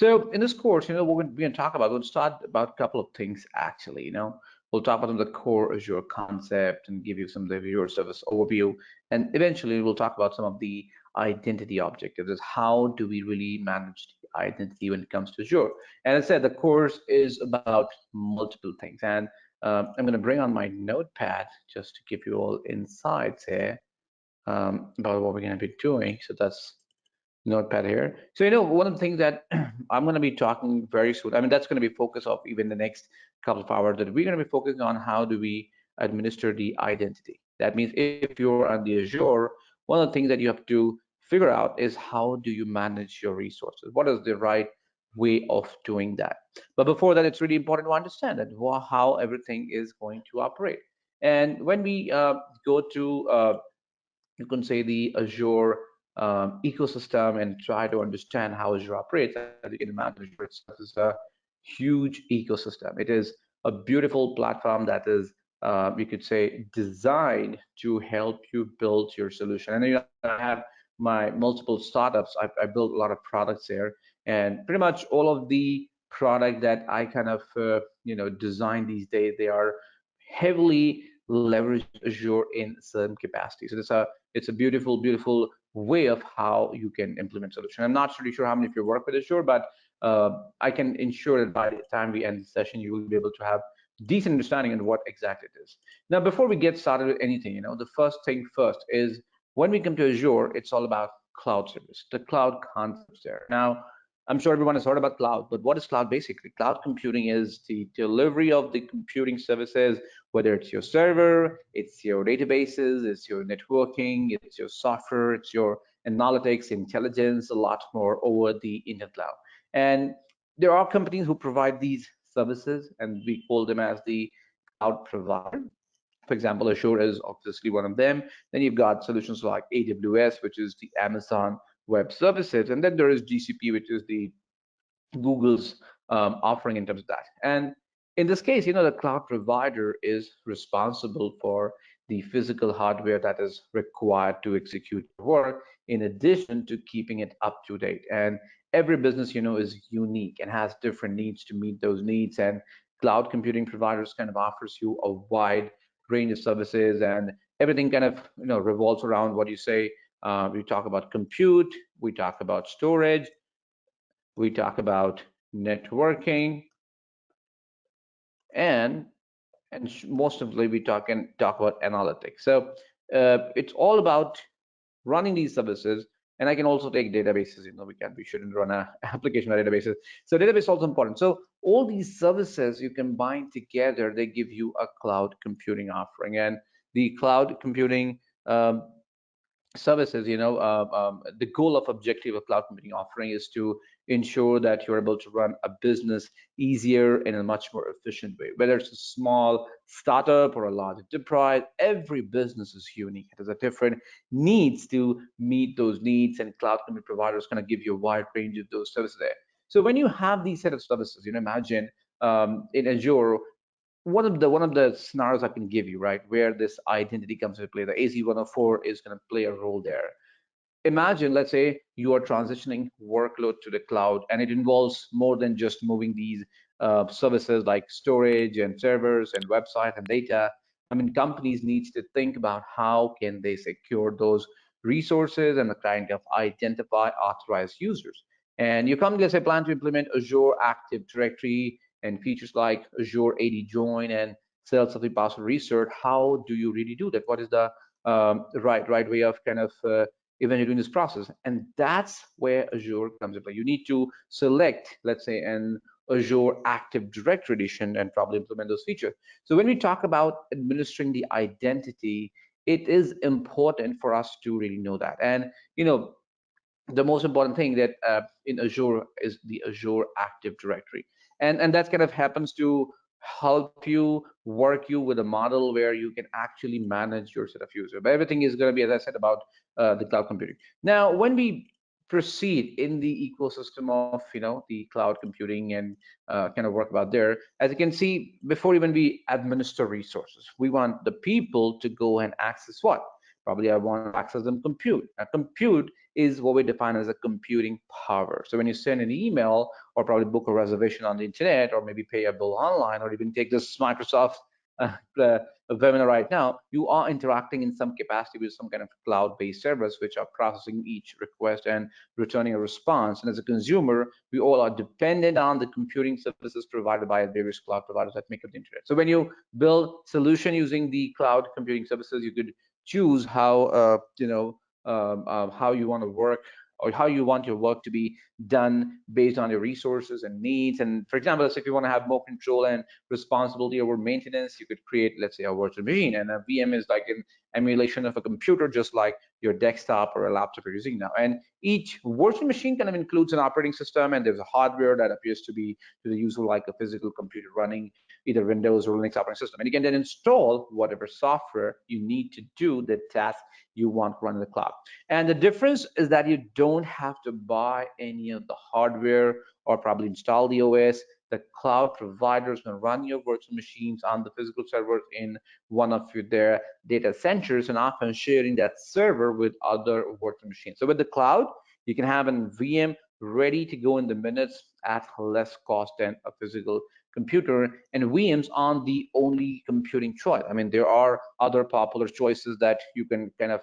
So in this course, what we're going to talk about, we'll start about a couple of things actually. We'll talk about some of the core Azure concept and give you some of the Azure service overview. And eventually we'll talk about some of the identity objectives, is how do we really manage the identity when it comes to Azure. And as I said, the course is about multiple things. And I'm going to bring on my notepad just to give you all insights here about what we're going to be doing. So that's notepad here. So one of the things that I'm going to be talking very soon, I mean, that's going to be focus of even the next couple of hours, that we're going to be focusing on how do we administer the identity. That means if you're on the Azure, one of the things that you have to figure out is how do you manage your resources? What is the right way of doing that? But before that, it's really important to understand that how everything is going to operate. And when we go to you can say the Azure ecosystem and try to understand how Azure operates. As you can imagine, Azure itself is a huge ecosystem. It is a beautiful platform that is, you could say, designed to help you build your solution. And I have my multiple startups. I built a lot of products there, and pretty much all of the product that I kind of design these days, they are heavily leverage Azure in some capacity. So it's a beautiful way of how you can implement solution. I'm not really sure how many of you work with Azure, but I can ensure that by the time we end the session, you will be able to have decent understanding of what exactly it is. Now, before we get started with anything, the first thing first is when we come to Azure, it's all about cloud service, the cloud concepts there. Now, I'm sure everyone has heard about cloud, but what is cloud basically? Cloud computing is the delivery of the computing services, whether it's your server, it's your databases, it's your networking, it's your software, it's your analytics, intelligence, a lot more over the internet cloud. And there are companies who provide these services, and we call them as the cloud provider. For example, Azure is obviously one of them. Then you've got solutions like AWS, which is the Amazon Web Services, and then there is GCP, which is the Google's offering in terms of that. And in this case, the cloud provider is responsible for the physical hardware that is required to execute work, in addition to keeping it up to date. And every business, is unique and has different needs to meet those needs. And cloud computing providers kind of offers you a wide range of services, and everything kind of revolves around what you say. We talk about compute, we talk about storage, we talk about networking, and most of we talk about analytics. So it's all about running these services. And I can also take databases. We shouldn't run an application on databases. So database is also important. So all these services you combine together, they give you a cloud computing offering. And the cloud computing services, the goal of objective of cloud computing offering is to ensure that you're able to run a business easier in a much more efficient way. Whether it's a small startup or a large enterprise, every business is unique. It has a different needs to meet those needs, and cloud computing providers kind of give you a wide range of those services there. So when you have these set of services, imagine in Azure, one of the scenarios I can give you, right, where this identity comes into play, the AZ-104 is going to play a role there. Imagine, let's say, you are transitioning workload to the cloud, and it involves more than just moving these services like storage and servers and website and data. I mean, companies need to think about how can they secure those resources and the kind of identify authorized users. And your company, let's say, plan to implement Azure Active Directory and features like Azure AD Join and self-certified password reset. How do you really do that? What is the right way of kind of evaluating this process? And that's where Azure comes into play. You need to select, let's say, an Azure Active Directory edition and probably implement those features. So when we talk about administering the identity, it is important for us to really know that. And the most important thing that in Azure is the Azure Active Directory, and that kind of happens to help you work you with a model where you can actually manage your set of users. But everything is going to be, as I said, about the cloud computing. Now, when we proceed in the ecosystem of the cloud computing and kind of work about there, as you can see, before even we administer resources, we want the people to go and access what Probably I want to access them compute. Now, compute is what we define as a computing power. So when you send an email or probably book a reservation on the internet or maybe pay a bill online or even take this Microsoft webinar right now, you are interacting in some capacity with some kind of cloud-based servers which are processing each request and returning a response. And as a consumer, we all are dependent on the computing services provided by various cloud providers that make up the internet. So when you build solution using the cloud computing services, you could choose how how you want to work or how you want your work to be done based on your resources and needs. And for example, if you want to have more control and responsibility over maintenance, you could create, let's say, a virtual machine. And a VM is like an emulation of a computer, just like your desktop or a laptop you're using now. And each virtual machine kind of includes an operating system, and there's a hardware that appears to be to the user like a physical computer running either Windows or Linux operating system. And you can then install whatever software you need to do the task you want to run in the cloud. And the difference is that you don't have to buy any of the hardware or probably install the OS. The cloud providers can run your virtual machines on the physical servers in one of their data centers and often sharing that server with other virtual machines. So with the cloud, you can have a VM ready to go in the minutes at less cost than a physical computer, and VMs aren't the only computing choice. I mean, there are other popular choices that you can kind of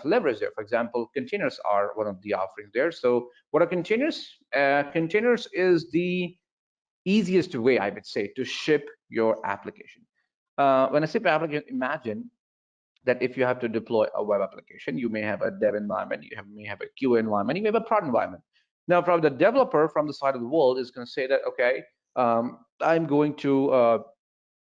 leverage there. For example, containers are one of the offerings there. So what are containers? Containers is the easiest way, I would say, to ship your application. When I say application, imagine that if you have to deploy a web application, you may have a dev environment, may have a QA environment, you may have a prod environment. Now, probably the developer from the side of the world is going to say that, okay, I'm going to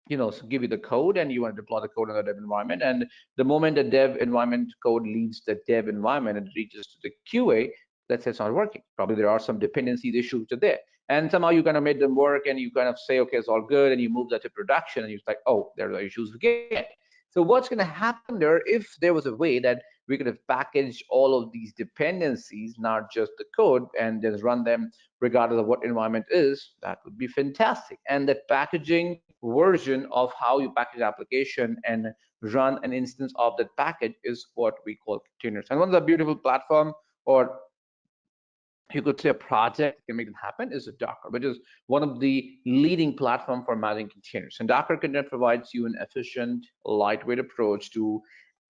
give you the code and you want to deploy the code in the dev environment. And the moment the dev environment code leaves the dev environment and reaches to the QA, let's say it's not working. Probably there are some dependencies issues to there. And somehow you kind of made them work and you kind of say, okay, it's all good. And you move that to production and you're like, oh, there are issues again. So what's going to happen there if there was a way that we could have packaged all of these dependencies, not just the code, and just run them regardless of what environment is, that would be fantastic. And that packaging version of how you package application and run an instance of that package is what we call containers. And one of the beautiful platform, or you could say a project that can make it happen, is a Docker, which is one of the leading platform for managing containers. And Docker Container provides you an efficient, lightweight approach to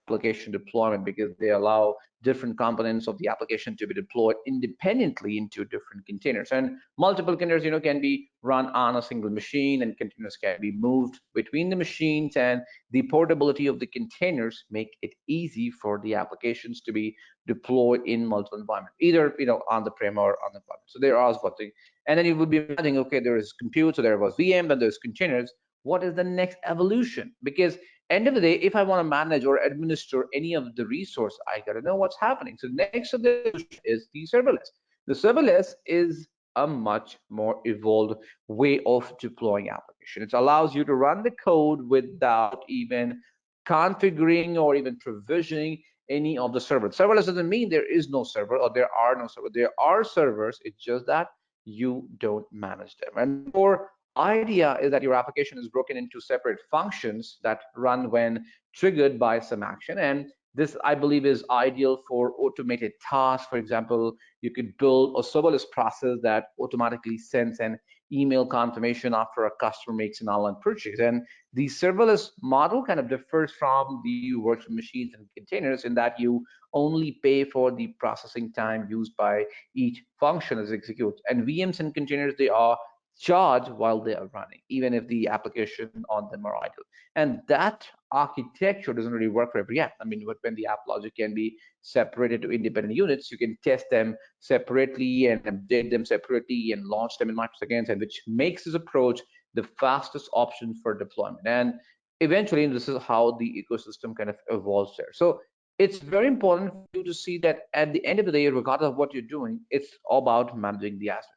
application deployment because they allow different components of the application to be deployed independently into different containers. And multiple containers, can be run on a single machine, and containers can be moved between the machines. And the portability of the containers make it easy for the applications to be deployed in multiple environments, either on the prem or on the cloud. So there are what thing, and then you would be imagining, okay, there is compute, so there was VM, then there's containers. What is the next evolution? Because end of the day, if I want to manage or administer any of the resource, I got to know what's happening. So next of the evolution is the serverless. The serverless is a much more evolved way of deploying application. It allows you to run the code without even configuring or even provisioning any of the servers. Serverless doesn't mean there is no server or there are no servers. There are servers. It's just that you don't manage them. And for idea is that your application is broken into separate functions that run when triggered by some action. And this, I believe, is ideal for automated tasks. For example, you could build a serverless process that automatically sends an email confirmation after a customer makes an online purchase. And the serverless model kind of differs from the virtual machines and containers in that you only pay for the processing time used by each function as executes. And VMs and containers, they are charged while they are running, even if the application on them are idle. And that architecture doesn't really work for every app. I mean, when the app logic can be separated to independent units, you can test them separately and update them separately and launch them in microseconds, and which makes this approach the fastest option for deployment. And eventually, this is how the ecosystem kind of evolves there. So it's very important for you to see that at the end of the day, regardless of what you're doing, it's all about managing the asset.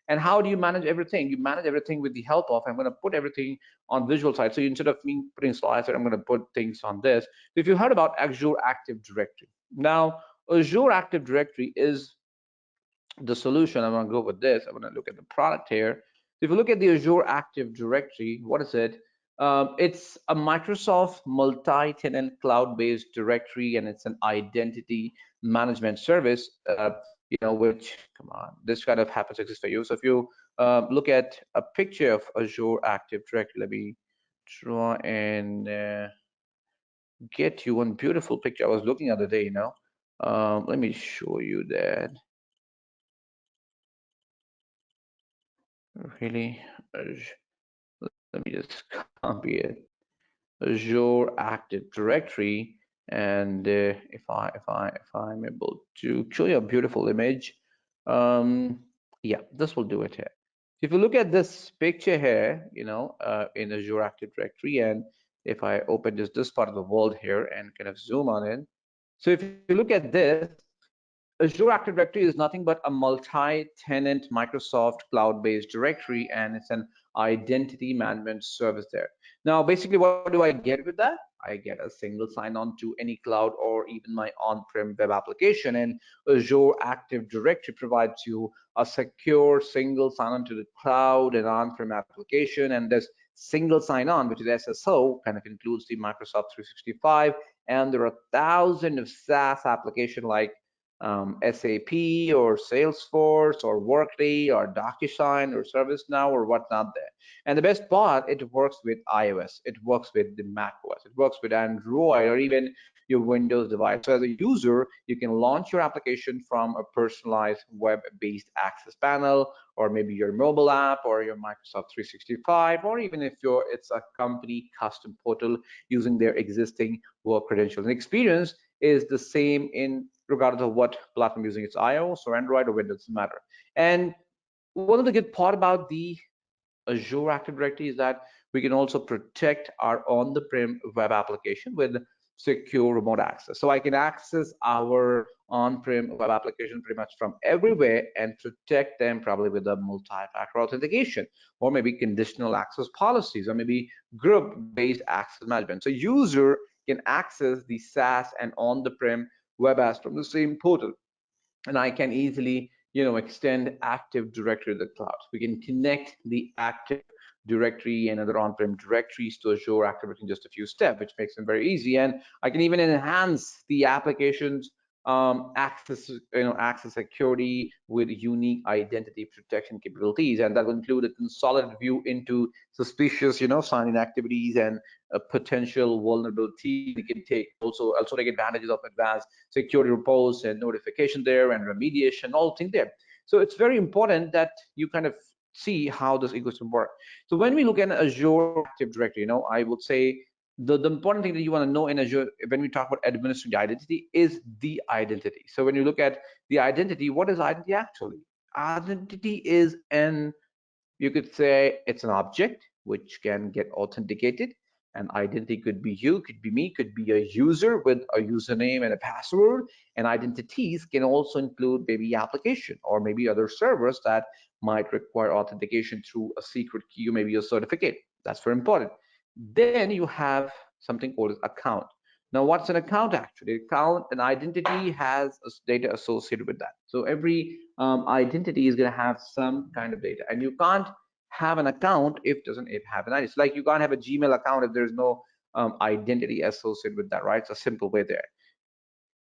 And how do you manage everything? You manage everything with the help of, I'm going to put everything on visual side. So instead of me putting slides, I'm going to put things on this. If you heard about Azure Active Directory, now Azure Active Directory is the solution. I'm going to go with this. I'm going to look at the product here. If you look at the Azure Active Directory, what is it? It's a Microsoft multi-tenant cloud-based directory, and it's an identity management service. Which, come on, this kind of happens to exist for you. So if you look at a picture of Azure Active Directory, let me try and get you one beautiful picture I was looking at the day. Let me show you that. Really, let me just copy it. Azure Active Directory, and if I'm able to show you a beautiful image, yeah, this will do it here. If you look at this picture here, in Azure Active Directory, and if I open this part of the world here and kind of zoom on in, so if you look at this, Azure Active Directory is nothing but a multi-tenant Microsoft cloud-based directory, and it's an identity management service there. Now, basically, what do I get with that? I get a single sign-on to any cloud or even my on-prem web application, and Azure Active Directory provides you a secure single sign-on to the cloud and on-prem application, and this single sign-on, which is SSO, kind of includes the Microsoft 365, and there are thousands of SaaS applications like SAP or Salesforce or Workday or DocuSign or ServiceNow or what's not there. And the best part, it works with iOS, it works with the Mac OS, it works with Android or even your Windows device. So as a user, you can launch your application from a personalized web-based access panel, or maybe your mobile app or your Microsoft 365, or even if it's a company custom portal using their existing work credentials. And experience is the same in regardless of what platform you're using. It's iOS or Android or Windows, doesn't matter. And one of the good part about the Azure Active Directory is that we can also protect our on-the-prem web application with secure remote access. So I can access our on-prem web application pretty much from everywhere and protect them probably with a multi-factor authentication, or maybe conditional access policies, or maybe group-based access management. So user can access the SaaS and on-the-prem web apps from the same portal, and I can easily, extend Active Directory to the cloud. We can connect the Active Directory and other on-prem directories to Azure Active Directory in just a few steps, which makes them very easy. And I can even enhance the application's access security with unique identity protection capabilities, and that will include a consolidated view into suspicious, sign-in activities and a potential vulnerability. We can also take advantages of advanced security reports and notification there and remediation, all things there. So it's very important that you kind of see how this ecosystem works. So when we look at Azure Active Directory, I would say the important thing that you want to know in Azure when we talk about administering the identity is the identity. So when you look at the identity, what is identity actually? Identity is you could say it's an object which can get authenticated. An identity could be you, could be me, could be a user with a username and a password. And identities can also include maybe application or maybe other servers that might require authentication through a secret key or maybe a certificate. That's very important. Then you have something called an account. Now, what's an account actually? An identity has data associated with that. So every identity is going to have some kind of data, and you can't have an account if doesn't it have an ID. It's like you can't have a Gmail account if there's no identity associated with that, right? It's a simple way there.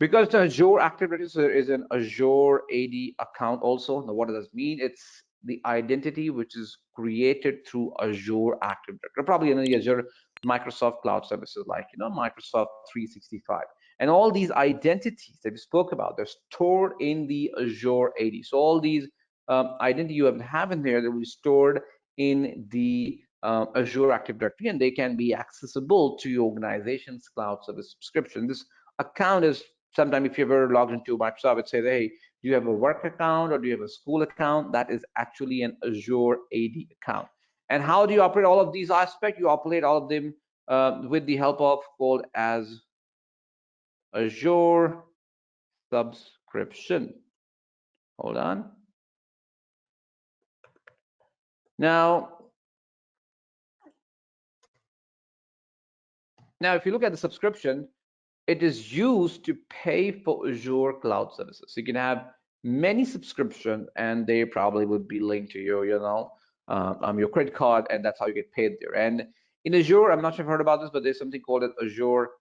Because the Azure Active Directory is an Azure AD account also. Now, what does this mean? It's the identity which is created through Azure Active Directory, probably in the Azure Microsoft Cloud Services like, Microsoft 365. And all these identities that we spoke about, they're stored in the Azure AD. So all these identity you have in there, they will be stored in the Azure Active Directory, and they can be accessible to your organization's cloud service subscription. This account is sometimes if you ever logged into Microsoft, it says, hey, do you have a work account or do you have a school account? That is actually an Azure AD account. And how do you operate all of these aspects? You operate all of them with the help of called as Azure subscription. Hold on. Now, if you look at the subscription, it is used to pay for Azure cloud services. So you can have many subscriptions, and they probably would be linked to your, your credit card, and that's how you get paid there. And In Azure, I'm not sure if you've heard about this, but there's something called an Azure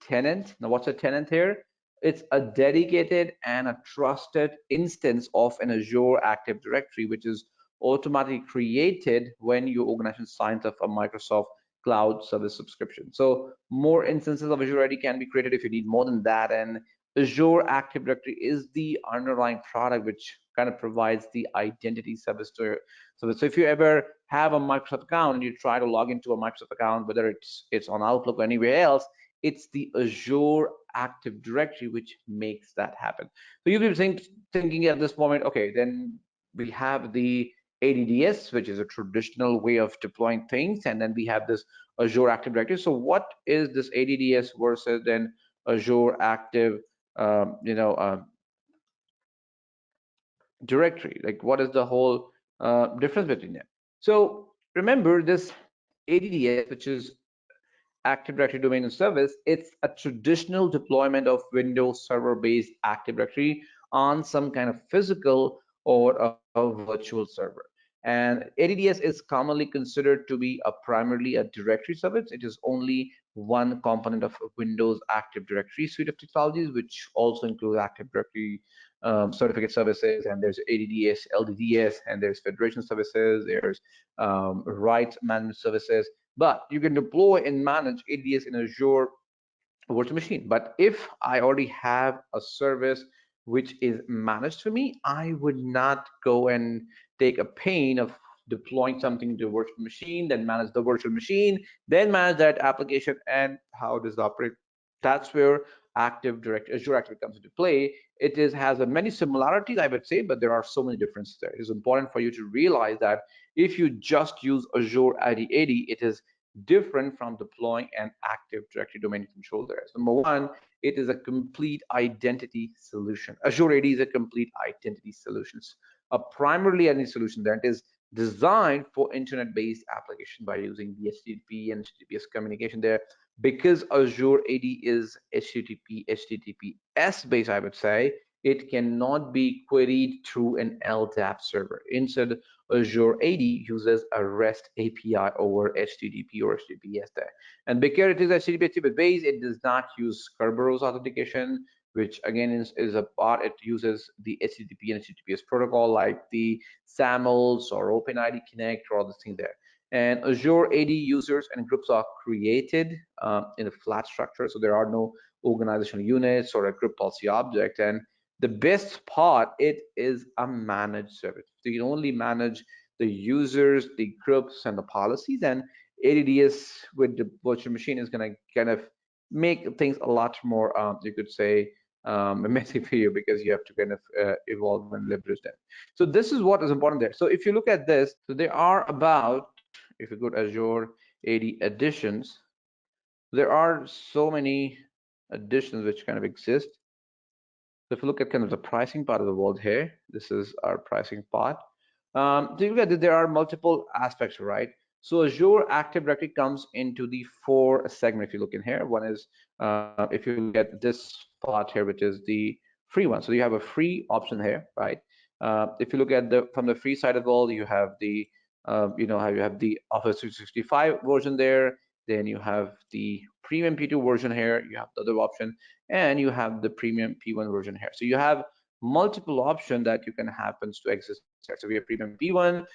tenant. Now, what's a tenant here? It's a dedicated and a trusted instance of an Azure Active Directory, which is automatically created when your organization signs up a Microsoft Cloud Service subscription. So more instances of Azure AD can be created if you need more than that. And Azure Active Directory is the underlying product which kind of provides the identity service to so if you ever have a Microsoft account and you try to log into a Microsoft account, whether it's on Outlook or anywhere else, it's the Azure Active Directory which makes that happen. So you'll be thinking at this moment, okay, then we have the ADDS, which is a traditional way of deploying things, and then we have this Azure Active Directory. So what is this ADDS versus then Azure Active, directory? Like, what is the whole difference between them? So remember this ADDS, which is Active Directory Domain and Service, it's a traditional deployment of Windows Server-based Active Directory on some kind of physical or a virtual server. And ADDS is commonly considered to be primarily a directory service. It is only one component of a Windows Active Directory suite of technologies, which also include Active Directory certificate services, and there's ADDS, LDDS, and there's federation services, there's rights management services. But you can deploy and manage ADS in Azure virtual machine. But if I already have a service which is managed for me, I would not go and take a pain of deploying something to a virtual machine, then manage the virtual machine, then manage that application, and how does it operate? That's where Azure Active comes into play. It has many similarities, I would say, but there are so many differences there. It is important for you to realize that if you just use Azure AD, it is different from deploying an Active Directory domain control there. So number one, it is a complete identity solution. Azure AD is a complete identity solution, a primarily any solution that is designed for internet-based application by using the HTTP and HTTPS communication there. Because Azure AD is HTTPS based, I would say, it cannot be queried through an LDAP server. Instead, Azure AD uses a REST API over HTTP or HTTPS there. And because it is HTTP based, it does not use Kerberos authentication, which again is a part. It uses the HTTP and HTTPS protocol like the SAMLs or OpenID Connect or all this thing there. And Azure AD users and groups are created in a flat structure, so there are no organizational units or a group policy object. And the best part, it is a managed service. So you can only manage the users, the groups, and the policies. And ADDS with the virtual machine is going to kind of make things a lot more, you could say, messy for you, because you have to kind of evolve and leverage them. So this is what is important there. So if you look at this, so there are about, if you go to Azure AD additions, there are so many additions which kind of exist. So if you look at kind of the pricing part of the world here, this is our pricing part. So you look at that there are multiple aspects, right? So Azure Active Directory comes into the 4 segments. If you look in here, one is if you look at this part here, which is the free one. So you have a free option here, right? If you look at from the free side of the world, you have the how you have the Office 365 version there. Then you have the premium P2 version here. You have the other option, and you have the premium P1 version here. So you have multiple options that you can happens to exist there. So we have premium P1.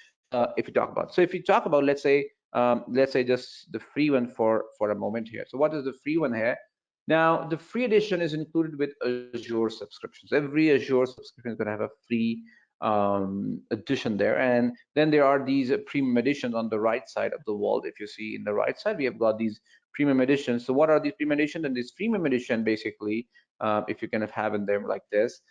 If you talk about, so if you talk about, let's say just the free one for a moment here. So what is the free one here? Now the free edition is included with Azure subscriptions. Every Azure subscription is going to have a free edition there, and then there are these premium editions on the right side of the wall. If you see in the right side, we have got these premium editions. So what are these premium editions? And this premium edition, basically, if you kind of have in them like this,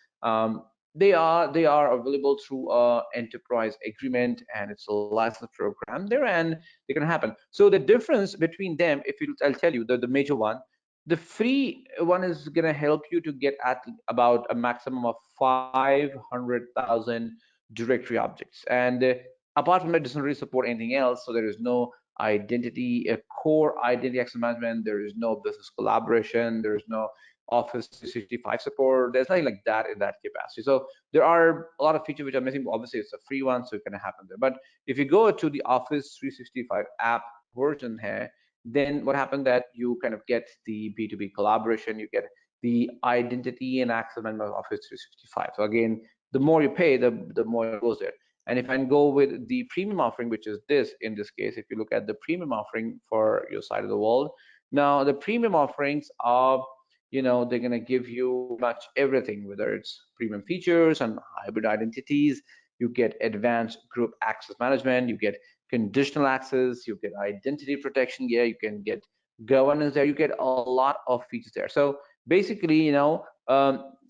they are available through enterprise agreement, and it's a license program there, and they can happen. So the difference between them, I'll tell you the major one. The free one is going to help you to get at about a maximum of 500,000 directory objects. And apart from that, it doesn't really support anything else. So there is no core identity access management. There is no business collaboration. There is no Office 365 support. There's nothing like that in that capacity. So there are a lot of features which are missing. Obviously, it's a free one, so it can happen there. But if you go to the Office 365 app version here, then what happened that you kind of get the B2B collaboration, you get the identity and access management of Office 365. So again, the more you pay, the more it goes there. And if I go with the premium offering, which is this in this case, if you look at the premium offering for your side of the world, now the premium offerings are, they're going to give you much everything, whether it's premium features and hybrid identities. You get advanced group access management, you get conditional access, you get identity protection here, you can get governance there, you get a lot of features there. So basically,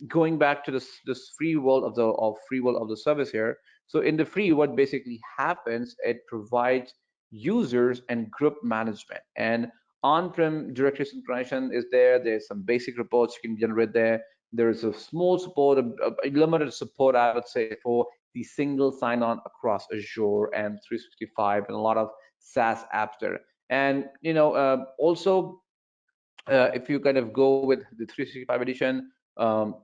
going back to this free world of the service here. So in the free, what basically happens, it provides users and group management, and on-prem directory synchronization is there. There's some basic reports you can generate there. There's a small support, a limited support, I would say, for the single sign-on across Azure and 365, and a lot of SaaS apps there. And also, if you kind of go with the 365 edition,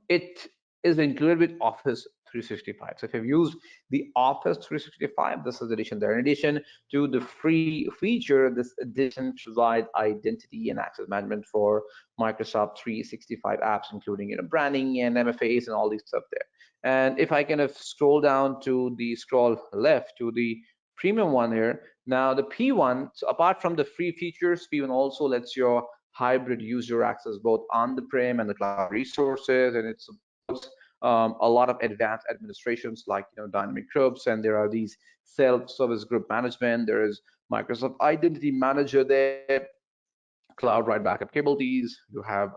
it is included with Office 365. So if you've used the Office 365, this is the edition there. In addition to the free feature, this edition provides identity and access management for Microsoft 365 apps, including branding and MFAs and all these stuff there. And if I kind of scroll down to the scroll left to the premium one here, now the P1, so apart from the free features, P1 also lets your hybrid user access both on the prem and the cloud resources, and it supports a lot of advanced administrations like dynamic groups, and there are these self-service group management. There is Microsoft Identity Manager there, cloud write backup capabilities. You have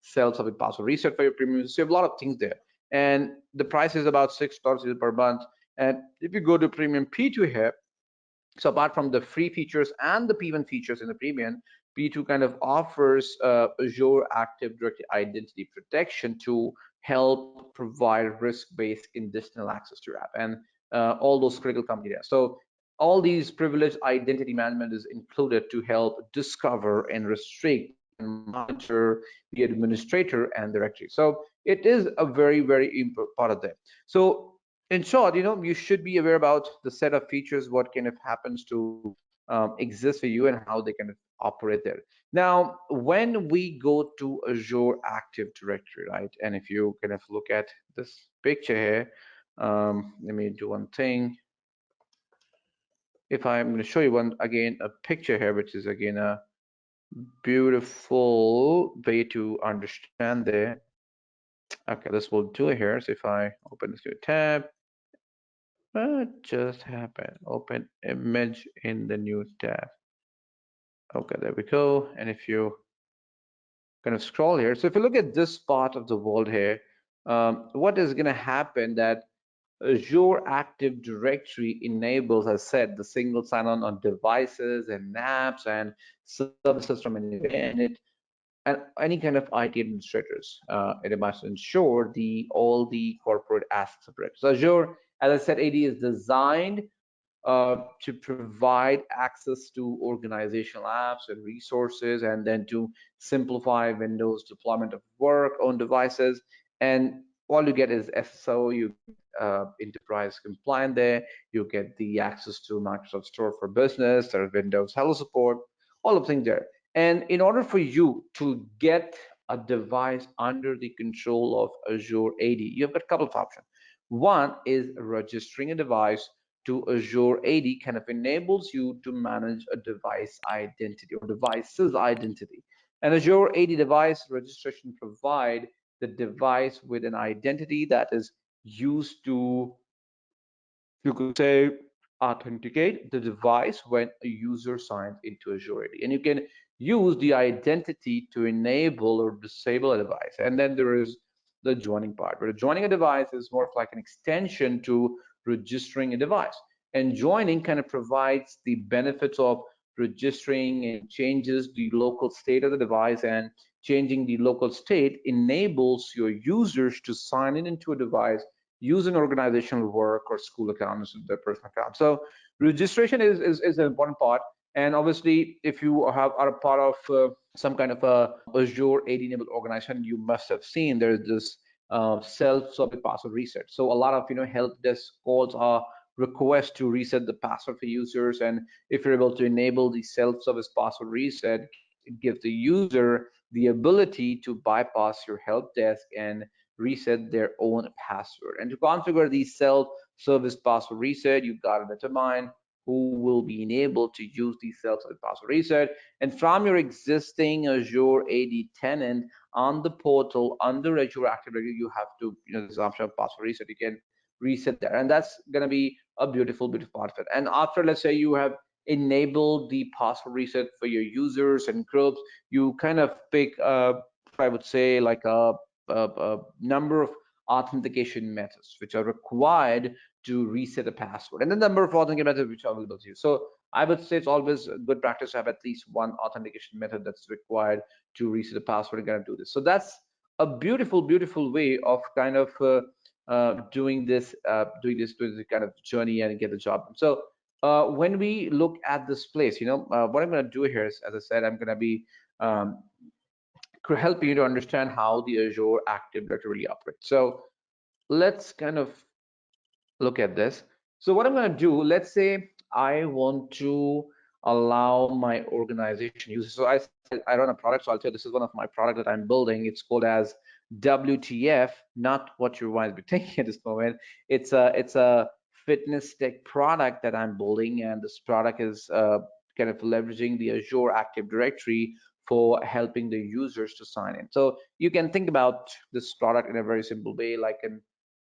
self-service password reset for your premium. So you have a lot of things there, and the price is about $6 per month. And if you go to premium P2 here, so apart from the free features and the P1 features in the premium, P2 kind of offers Azure Active Directory Identity Protection to help provide risk-based conditional access to your app and all those critical company data. So all these privileged identity management is included to help discover and restrict and monitor the administrator and directory. So it is a very, very important part of that. So in short, you should be aware about the set of features, what kind of happens to exist for you and how they kind of operate there. Now, when we go to Azure Active Directory, right? And if you kind of look at this picture here, let me do one thing. If I'm going to show you a picture here, which is again a beautiful way to understand there. Okay, this will do it here. So if I open this new tab, what just happened? Open image in the new tab. Okay, there we go. And if you kind of scroll here, so if you look at this part of the world here, what is going to happen that Azure Active Directory enables, as I said, the single sign-on on devices and apps and services from anywhere, and any kind of IT administrators. It must ensure all the corporate aspects of it. So Azure, as I said, AD is designed to provide access to organizational apps and resources, and then to simplify Windows deployment of work on devices. And all you get is SSO, you enterprise compliant there, you get the access to Microsoft Store for Business, there Windows Hello support, all of things there. And in order for you to get a device under the control of Azure AD, you have a couple of options. One is registering a device to Azure AD kind of enables you to manage a device identity or device's identity. And Azure AD device registration provide the device with an identity that is used to, you could say, authenticate the device when a user signs into Azure AD. And you can use the identity to enable or disable a device. And then there is the joining part, where joining a device is more of like an extension to registering a device. And joining kind of provides the benefits of registering and changes the local state of the device, and changing the local state enables your users to sign in into a device, use an organizational work or school account, their personal account. So registration is an important part. And obviously, if you are a part of some kind of a Azure AD enabled organization, you must have seen there's this self-service password reset. So a lot of help desk calls are request to reset the password for users. And if you're able to enable the self-service password reset, it gives the user the ability to bypass your help desk and reset their own password. And to configure the self-service password reset, you've got to determine who will be enabled to use the self-service password reset. And from your existing Azure AD tenant on the portal under Azure Active Directory, you have to, this option of password reset, you can reset there. And that's going to be a beautiful, beautiful part of it. And after, let's say you have enabled the password reset for your users and groups, you kind of pick, I would say, like a number of authentication methods which are required to reset a password, and the number of authentication methods which are available to you. So I would say it's always a good practice to have at least one authentication method that's required to reset a password and kind of do this. So that's a beautiful, beautiful way of kind of doing this kind of journey and get the job done. So when we look at this place, what I'm going to do here is, as I said, I'm going to be helping you to understand how the Azure Active Directory really operates. So let's kind of look at this. So what I'm going to do, let's say I want to allow my organization users. So I run a product, so I'll tell you this is one of my product that I'm building. It's called as WTF, not what you might be thinking at this moment. It's a fitness tech product that I'm building, and this product is kind of leveraging the Azure Active Directory for helping the users to sign in. So you can think about this product in a very simple way, like an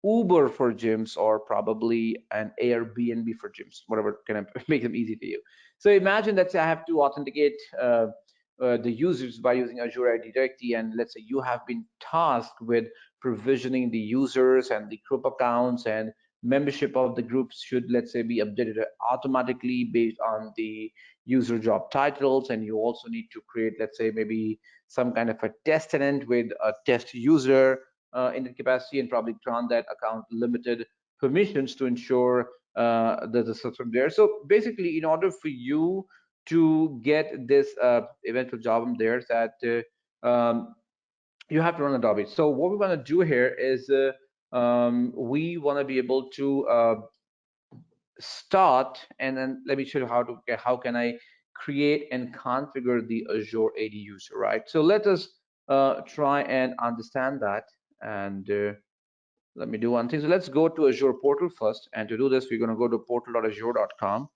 Uber for gyms or probably an Airbnb for gyms, whatever kind of make them easy for you. So imagine that I have to authenticate the users by using Azure ID Directory, and let's say you have been tasked with provisioning the users and the group accounts, and membership of the groups should, let's say, be updated automatically based on the user job titles. And you also need to create, let's say, maybe some kind of a test tenant with a test user in the capacity, and probably grant that account limited permissions to ensure that the system there. So basically, in order for you to get this eventual job there, that you have to run a database. So what we want to do here is we want to be able to start, and then let me show you how can I create and configure the Azure AD user, right? So let us try and understand that. And let me do one thing. So let's go to Azure portal first. And to do this, we're going to go to portal.azure.com.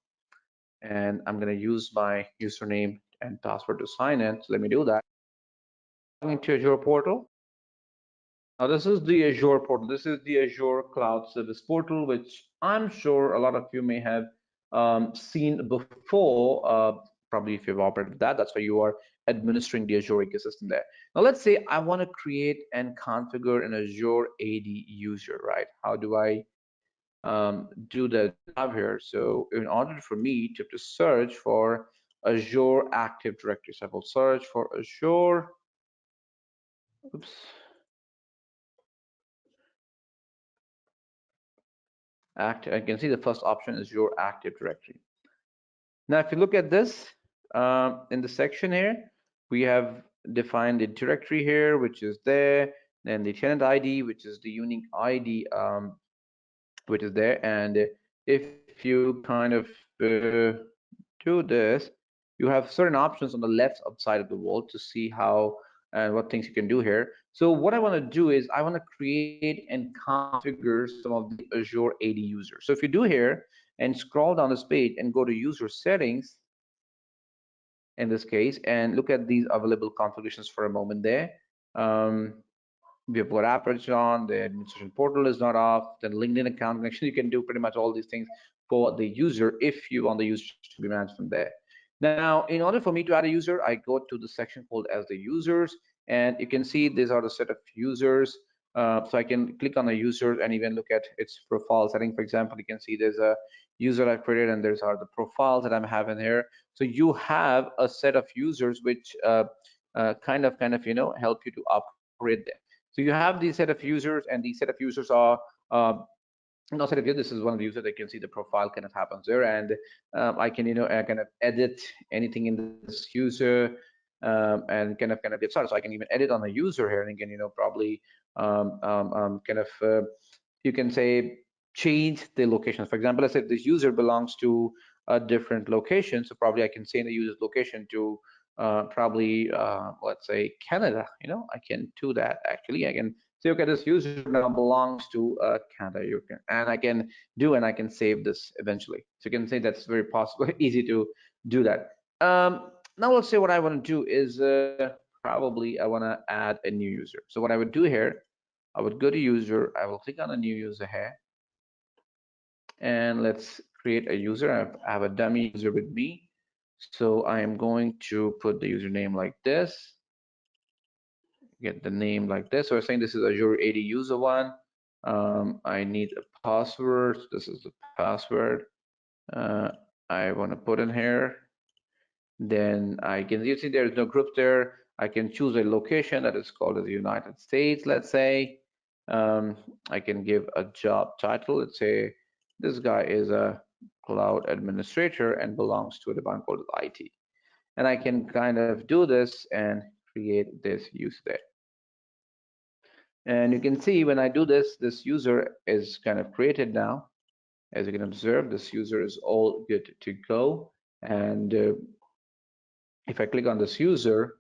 And I'm going to use my username and password to sign in. So let me do that. Into Azure portal. Now this is the Azure portal. This is the Azure Cloud Service portal, which I'm sure a lot of you may have seen before. Probably if you've operated that, that's why you are administering the Azure ecosystem there. Now let's say I want to create and configure an Azure AD user, right? How do I do the job here? So in order for me to search for Azure Active Directory, so I will search for Azure. Oops. I can see the first option is your Active Directory. Now, if you look at this in the section here, we have defined the directory here, which is there, then the tenant ID, which is the unique ID, which is there. And if you kind of do this, you have certain options on the left side of the wall to see how and what things you can do here. So what I want to do is I want to create and configure some of the Azure AD users. So if you do here and scroll down this page and go to user settings in this case, and look at these available configurations for a moment there. We have got average on, the administration portal is not off, then LinkedIn account connection. You can do pretty much all these things for the user if you want the user to be managed from there. Now, in order for me to add a user, I go to the section called as the users, and you can see these are the set of users. So I can click on the user and even look at its profile setting. For example, you can see there's a user I've created, and there's are the profiles that I'm having here. So you have a set of users which kind of help you to operate there. So you have these set of users, and these set of users are not set of users. This is one of the users that can see the profile kind of happens there, and I can kind of edit anything in this user and kind of get started. So I can even edit on the user here, and again probably kind of you can say change the location. For example, let's say this user belongs to a different location, so probably I can say the user's location to probably let's say Canada. I can do that actually. I can say, okay, this user now belongs to Canada. And I can save this eventually. So you can say that's very possible, easy to do that. Now let's say what I want to do is probably I want to add a new user. So what I would do here, I would go to user, I will click on a new user here, and let's create a user. I have a dummy user with me. So I am going to put the username like this, get the name like this. So we're saying this is Azure AD user one. I need a password. This is the password I want to put in here. Then you see there's no group there. I can choose a location that is called as the United States, let's say. I can give a job title. Let's say this guy is a cloud administrator and belongs to a department called IT. And I can kind of do this and create this user there. And you can see when I do this, this user is kind of created now. As you can observe, this user is all good to go. And if I click on this user,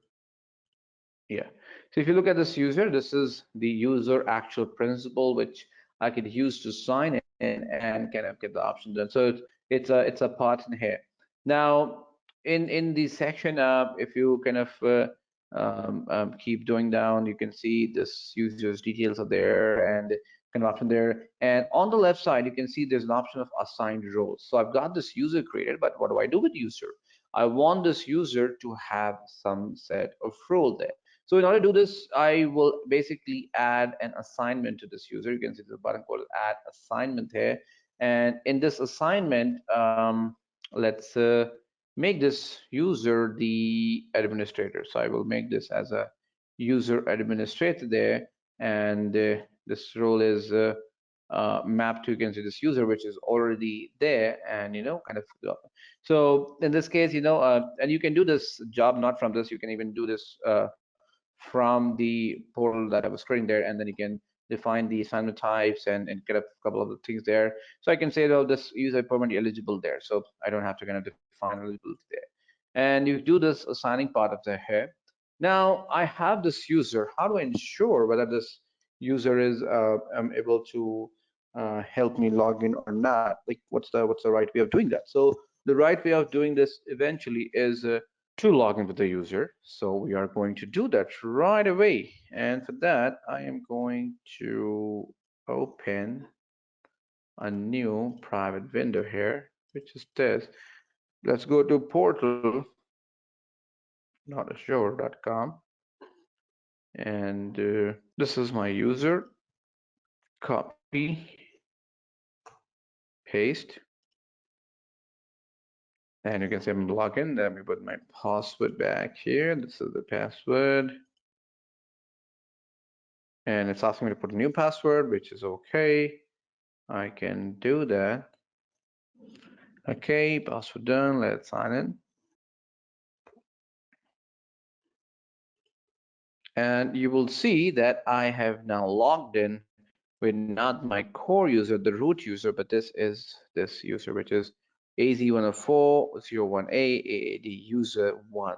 yeah. So if you look at this user, this is the user actual principal, which I could use to sign in and kind of get the options done. So it's a part in here. Now in the section, if you kind of keep doing down, you can see this user's details are there and kind of option there. And on the left side, you can see there's an option of assigned roles. So I've got this user created, but what do I do with user? I want this user to have some set of role there. So in order to do this, I will basically add an assignment to this user. You can see the button called add assignment here. And in this assignment, let's make this user the administrator. So I will make this as a user administrator there. And this role is mapped to, you can see this user, which is already there and, kind of. So in this case, and you can do this job not from this, you can even do this from the portal that I was creating there, and then you can define the assignment types and get a couple of the things there. So I can say, well, this user permanently eligible there, so I don't have to kind of define eligibility there. And you do this assigning part of the here. Now I have this user. How do I ensure whether this user is able to help me log in or not? Like, what's the right way of doing that? So the right way of doing this eventually is to log in with the user. So we are going to do that right away. And for that, I am going to open a new private window here, which is this. Let's go to portal, not azure.com. And this is my user. Copy, paste. And you can see I'm logged in. Let me put my password back here. This is the password. And it's asking me to put a new password, which is okay. I can do that. Okay, password done. Let's sign in. And you will see that I have now logged in with not my core user, the root user, but this is this user, which is AZ-104 01A AAD user 1.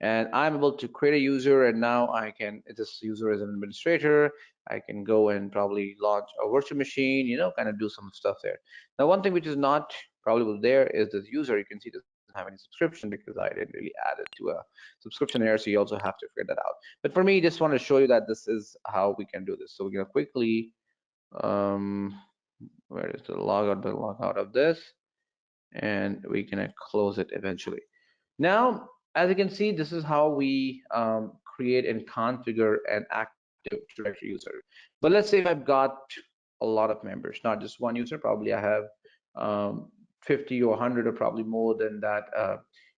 And I'm able to create a user, and now I can, this user is an administrator. I can go and probably launch a virtual machine, kind of do some stuff there. Now, one thing which is not probably there is this user. You can see doesn't have any subscription because I didn't really add it to a subscription here, so you also have to figure that out. But for me, just want to show you that this is how we can do this. So we're gonna quickly, where is the log out of this, and we can close it eventually. Now, as you can see, this is how we create and configure an active directory user. But let's say if I've got a lot of members, not just one user, probably I have 50 or 100 or probably more than that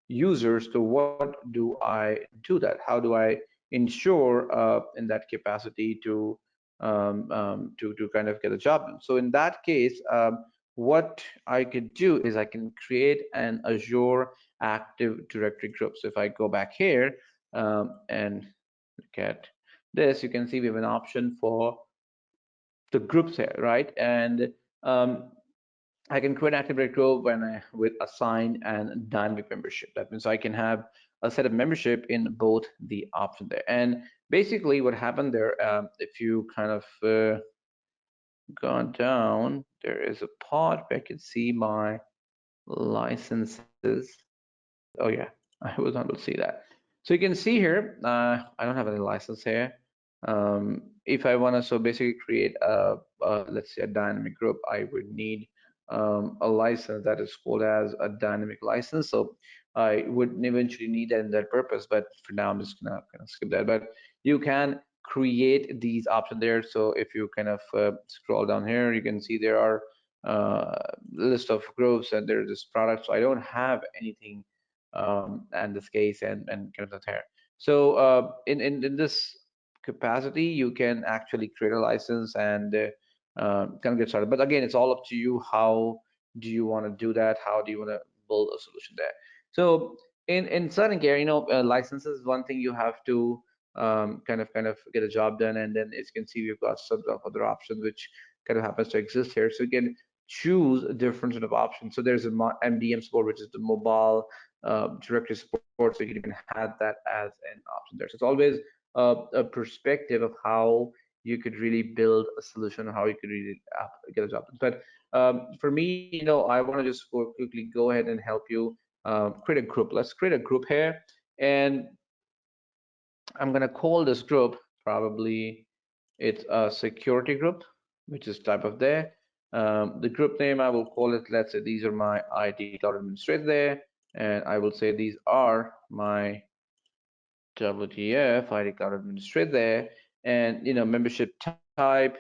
users. So what do I do that? How do I ensure in that capacity to kind of get a job done? So in that case, what I could do is I can create an Azure Active Directory group. So if I go back here and look at this, you can see we have an option for the groups here, right? And I can create an active directory group when I with assign and dynamic membership. That means I can have a set of membership in both the option there. And basically, what happened there, if you kind of gone down, there is a part where I can see my licenses. Oh yeah, I was not able to see that. So you can see here, I don't have any license here. If I want to, so basically create let's say a dynamic group, I would need a license that is called as a dynamic license. So I would eventually need that in that purpose, but for now I'm just gonna kind of skip that. But you can create these options there. So if you kind of scroll down here, you can see there are list of groups and there's this product. So I don't have anything and this case and kind of the there. So in this capacity, you can actually create a license and kind of get started. But again, it's all up to you. How do you want to do that? How do you want to build a solution there? So in certain care, licenses is one thing you have to kind of get a job done, and then as you can see, we've got some other options which kind of happens to exist here. So you can choose a different sort of options. So there's a MDM support, which is the mobile directory support, so you can even have that as an option there. So it's always a perspective of how you could really build a solution, how you could really get a job. But for me, I want to just quickly go ahead and help you create a group. Let's create a group here, and I'm going to call this group probably it's a security group, which is type of there. The group name I will call it. Let's say these are my IT cloud administrator there, and I will say these are my WTF ID cloud administrator there, and membership type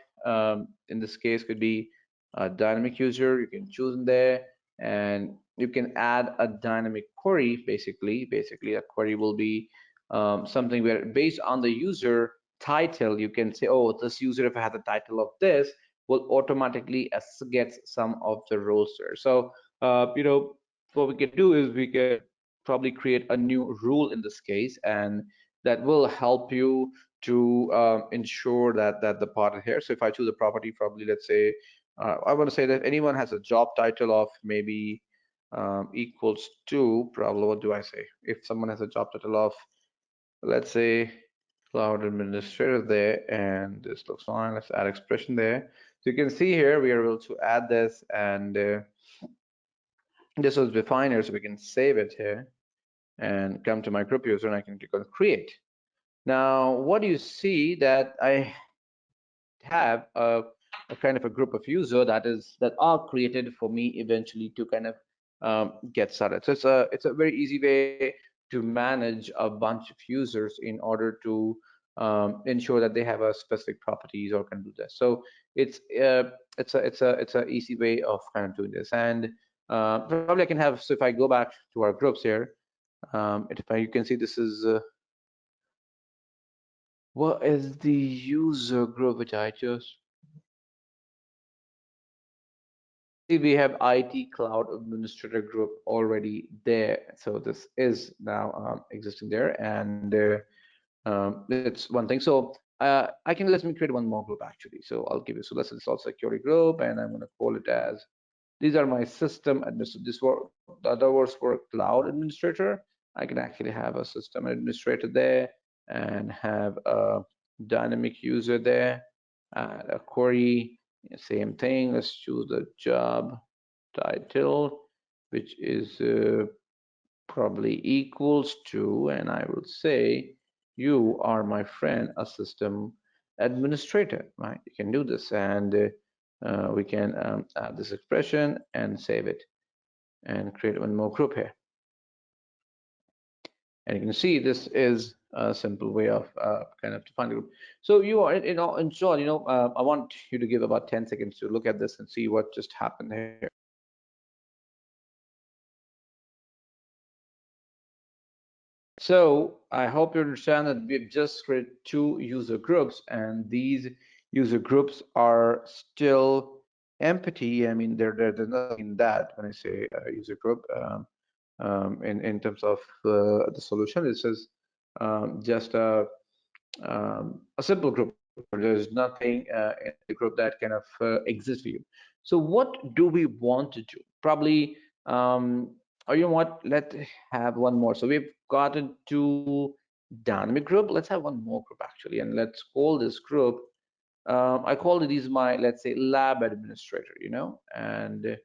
in this case could be a dynamic user. You can choose in there, and you can add a dynamic query. Basically, a query will be something where based on the user title, you can say, oh, this user, if I have the title of this, will automatically get some of the roles there. So what we can do is we can probably create a new rule in this case, and that will help you to ensure that the part here. So if I choose a property, probably let's say I want to say that anyone has a job title of maybe equals to, probably what do I say? If someone has a job title of, let's say, cloud administrator there, and this looks fine. Let's add expression there. So you can see here we are able to add this, and this was defined here, so we can save it here and come to my group user, and I can click on create. Now, what do you see that I have a kind of a group of user that are created for me eventually to kind of get started. So it's a very easy way to manage a bunch of users in order to ensure that they have a specific properties or can do this. So it's a easy way of kind of doing this. And probably I can have, so if I go back to our groups here, you can see this is what is the user group which I chose? See, we have IT Cloud Administrator group already there. So this is now existing there, and it's one thing. So let me create one more group actually. So I'll give you, so let's install security group, and I'm going to call it as, these are my system administrator. The other words for cloud administrator. I can actually have a system administrator there and have a dynamic user there, a query, same thing. Let's choose the job title, which is probably equals to, and I will say, you are my friend, a system administrator, right? You can do this, and we can add this expression and save it and create one more group here. And you can see this is a simple way of kind of defining the group. So you are, in short, I want you to give about 10 seconds to look at this and see what just happened here. So I hope you understand that we've just created two user groups, and these user groups are still empty. I mean, there's nothing in that when I say user group. In terms of the solution, it says just a simple group. There's nothing in the group that kind of exists for you. So what do we want to do? Probably, or you know what? Let's have one more. So we've gotten to dynamic group. Let's have one more group actually, and let's call this group. I call it is my, let's say, lab administrator, and the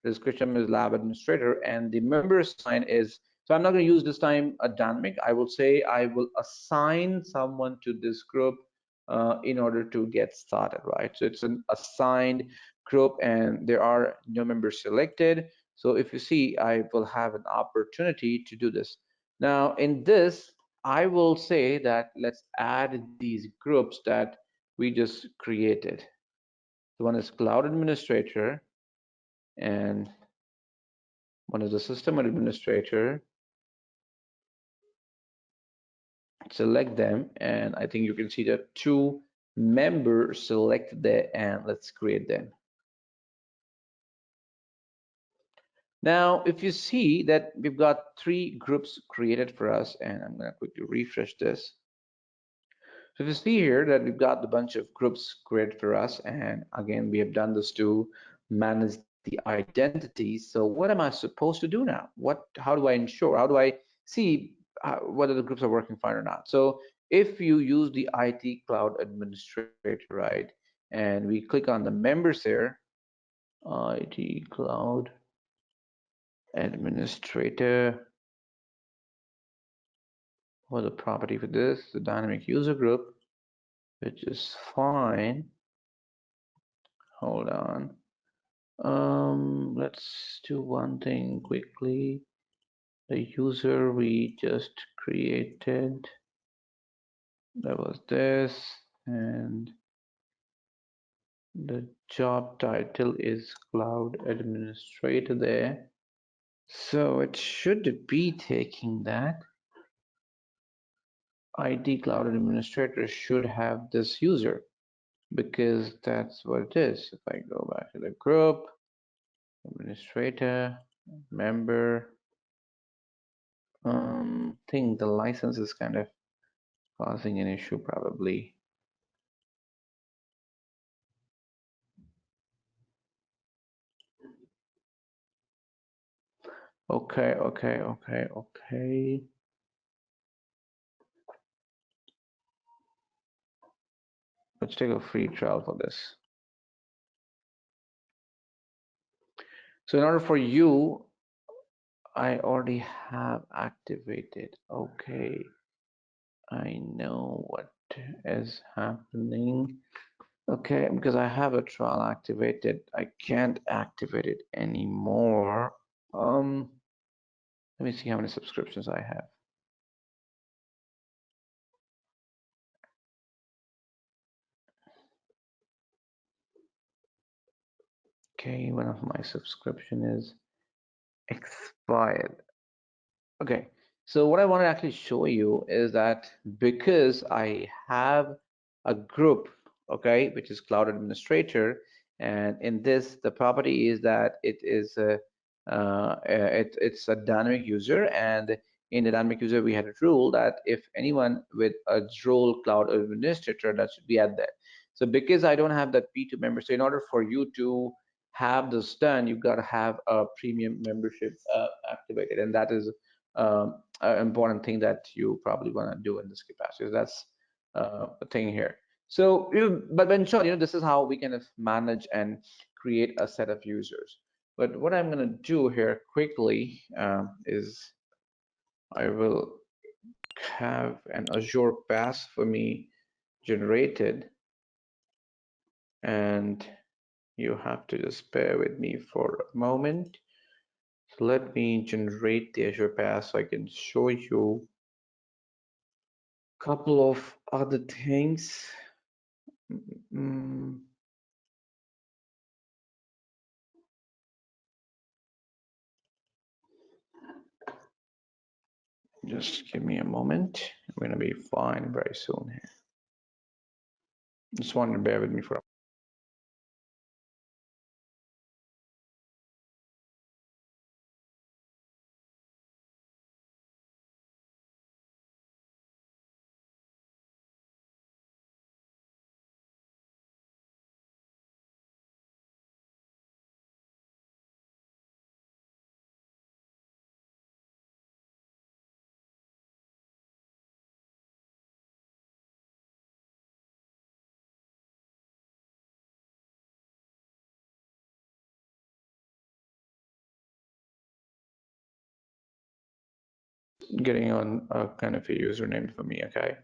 description is lab administrator, and the member assign is, so I'm not going to use this time a dynamic. I will say I will assign someone to this group in order to get started, right? So it's an assigned group and there are no members selected. So if you see, I will have an opportunity to do this. Now in this, I will say that let's add these groups that we just created. The one is cloud administrator and one is the system administrator. Select them, and I think you can see that two members selected there, and let's create them. Now, if you see that we've got three groups created for us, and I'm going to quickly refresh this. So if you see here that we've got a bunch of groups created for us, and again, we have done this to manage the identity. So what am I supposed to do now? How do I ensure? How do I see whether the groups are working fine or not? So if you use the IT Cloud Administrator, right, and we click on the members here, IT Cloud Administrator, or the property for this, the dynamic user group, which is fine. Hold on. Let's do one thing quickly. The user we just created, that was this, and the job title is Cloud Administrator there. So it should be taking that. IT Cloud Administrator should have this user because that's what it is. If I go back to the group, administrator, member, think the license is kind of causing an issue probably. Okay. Let's take a free trial for this. So in order for you, I already have activated. Okay, I know what is happening. Okay, because I have a trial activated, I can't activate it anymore. Let me see how many subscriptions I have. Okay, one of my subscription is expired. Okay, so what I want to actually show you is that because I have a group, okay, which is Cloud Administrator, and in this, the property is that it is it's a dynamic user, and in the dynamic user, we had a rule that if anyone with a role Cloud Administrator, that should be at there. So because I don't have that P2 member, so in order for you to have this done, you've got to have a premium membership activated, and that is an important thing that you probably want to do in this capacity. So that's a thing here. So, but in short, this is how we kind of manage and create a set of users. But what I'm going to do here quickly is I will have an Azure pass for me generated, and you have to just bear with me for a moment. So let me generate the Azure pass so I can show you couple of other things. Mm, just give me a moment. I'm gonna be fine very soon here. Just wanted to bear with me for a getting on a kind of a username for me, okay?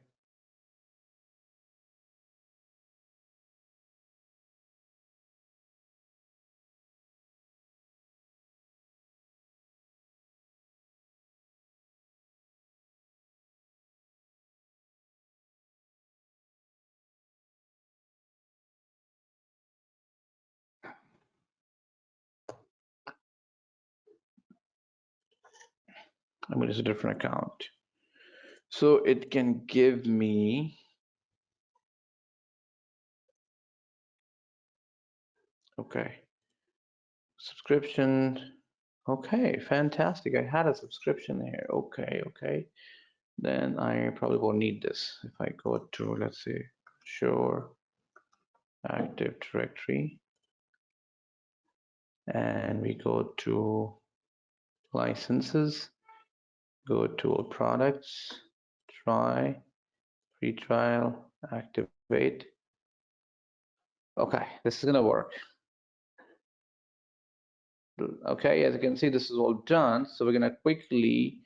I mean, it's a different account. So it can give me, okay, subscription. Okay, fantastic. I had a subscription here. Okay, okay. Then I probably won't need this. If I go to, let's say, Azure Active Directory, and we go to licenses, go to all products, try, free trial, activate. Okay, this is gonna work. Okay, as you can see, this is all done. So we're gonna quickly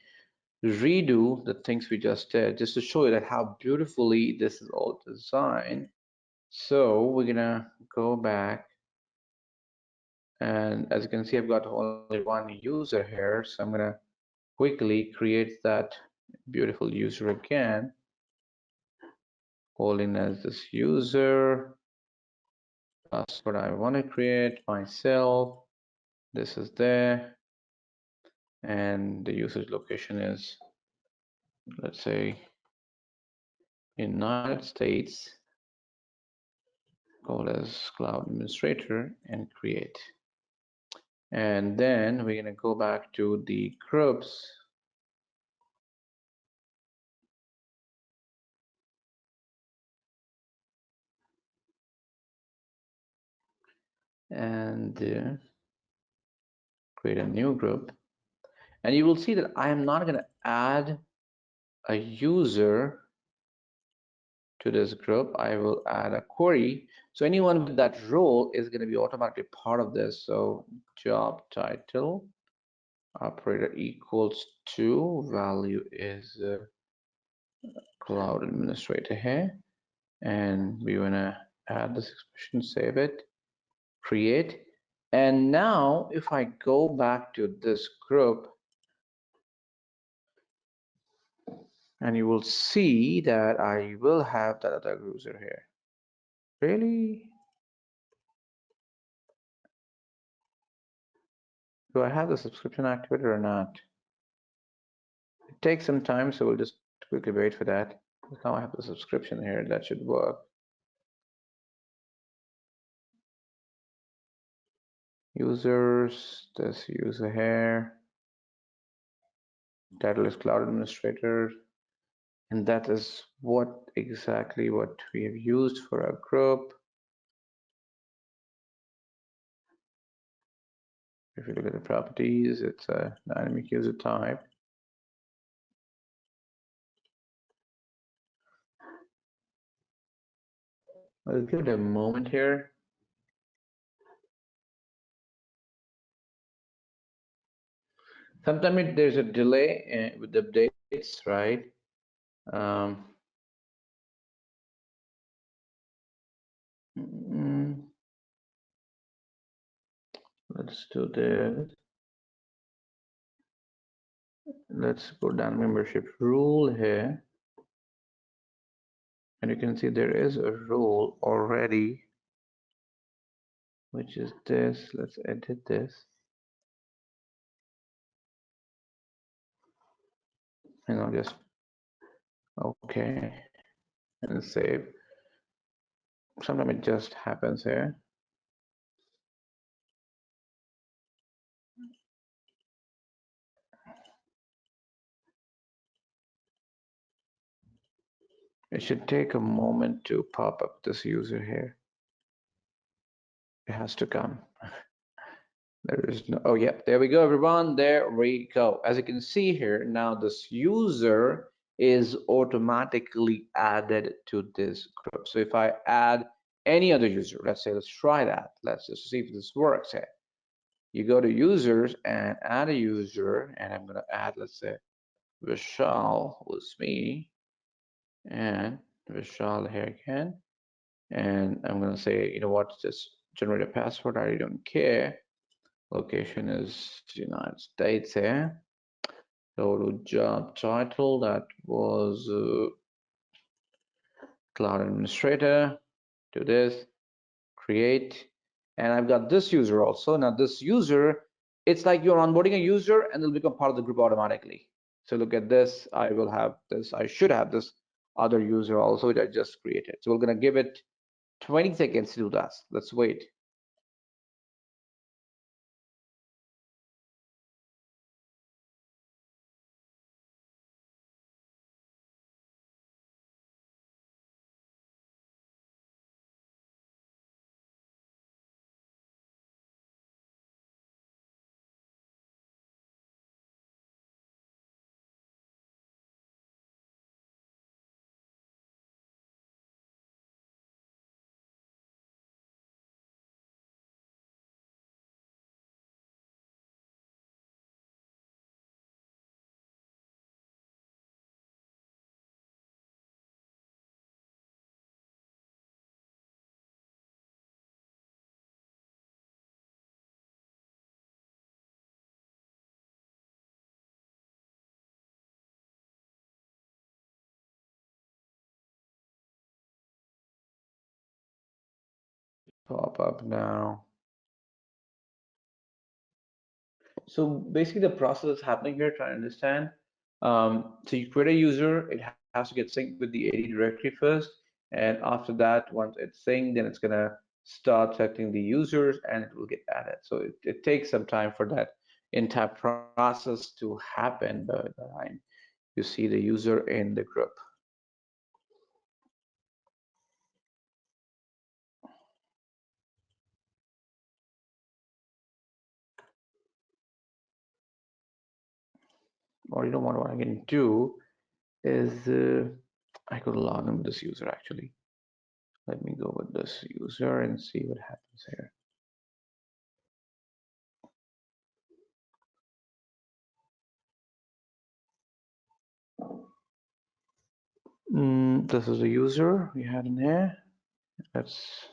redo the things we just did, just to show you that how beautifully this is all designed. So we're gonna go back, and as you can see, I've got only one user here, so I'm gonna quickly create that beautiful user again, holding as this user. That's what I want to create myself. This is there, and the usage location is, let's say, United States. Call as Cloud Administrator and create. And then we're going to go back to the groups. And create a new group. And you will see that I am not going to add a user to this group. I will add a query. So anyone with that role is going to be automatically part of this. So job title, operator equals to, value is Cloud Administrator here. And we want to add this expression, save it, create. And now if I go back to this group, and you will see that I will have that other user here. Really? Do I have the subscription activated or not? It takes some time, so we'll just quickly wait for that. Now I have the subscription here, that should work. Users, this user here. Title is Cloud Administrator. And that is exactly what we have used for our group. If you look at the properties, it's a dynamic user type. I'll give it a moment here. Sometimes there's a delay with the updates, right? Let's do this. Let's go down membership rule here. And you can see there is a rule already, which is this. Let's edit this. And I'll just, okay, and save. Sometimes it just happens here. It should take a moment to pop up this user here. It has to come. There is no, oh, yep, there we go, everyone. There we go. As you can see here, now this user is automatically added to this group. So if I add any other user, let's say, let's try that. Let's just see if this works here. You go to users and add a user, and I'm going to add, let's say, Vishal was me, and Vishal here again. And I'm gonna say, you know what, just generate a password. I don't care. Location is United States here. Go to job title. That was Cloud Administrator. Do this, create, and I've got this user also. Now this user, it's like you're onboarding a user and they'll become part of the group automatically. So look at this. I will have this. I should have this other user also that I just created. So we're gonna give it 20 seconds to do that. Let's wait. Pop up now. So basically the process is happening here, trying to understand. So you create a user, it has to get synced with the AD directory first. And after that, once it's synced, then it's gonna start selecting the users and it will get added. So it takes some time for that entire process to happen by the time you see the user in the group. Or you know what I can do is I could log in with this user actually. Let me go with this user and see what happens here. This is the user we had in here. Let's.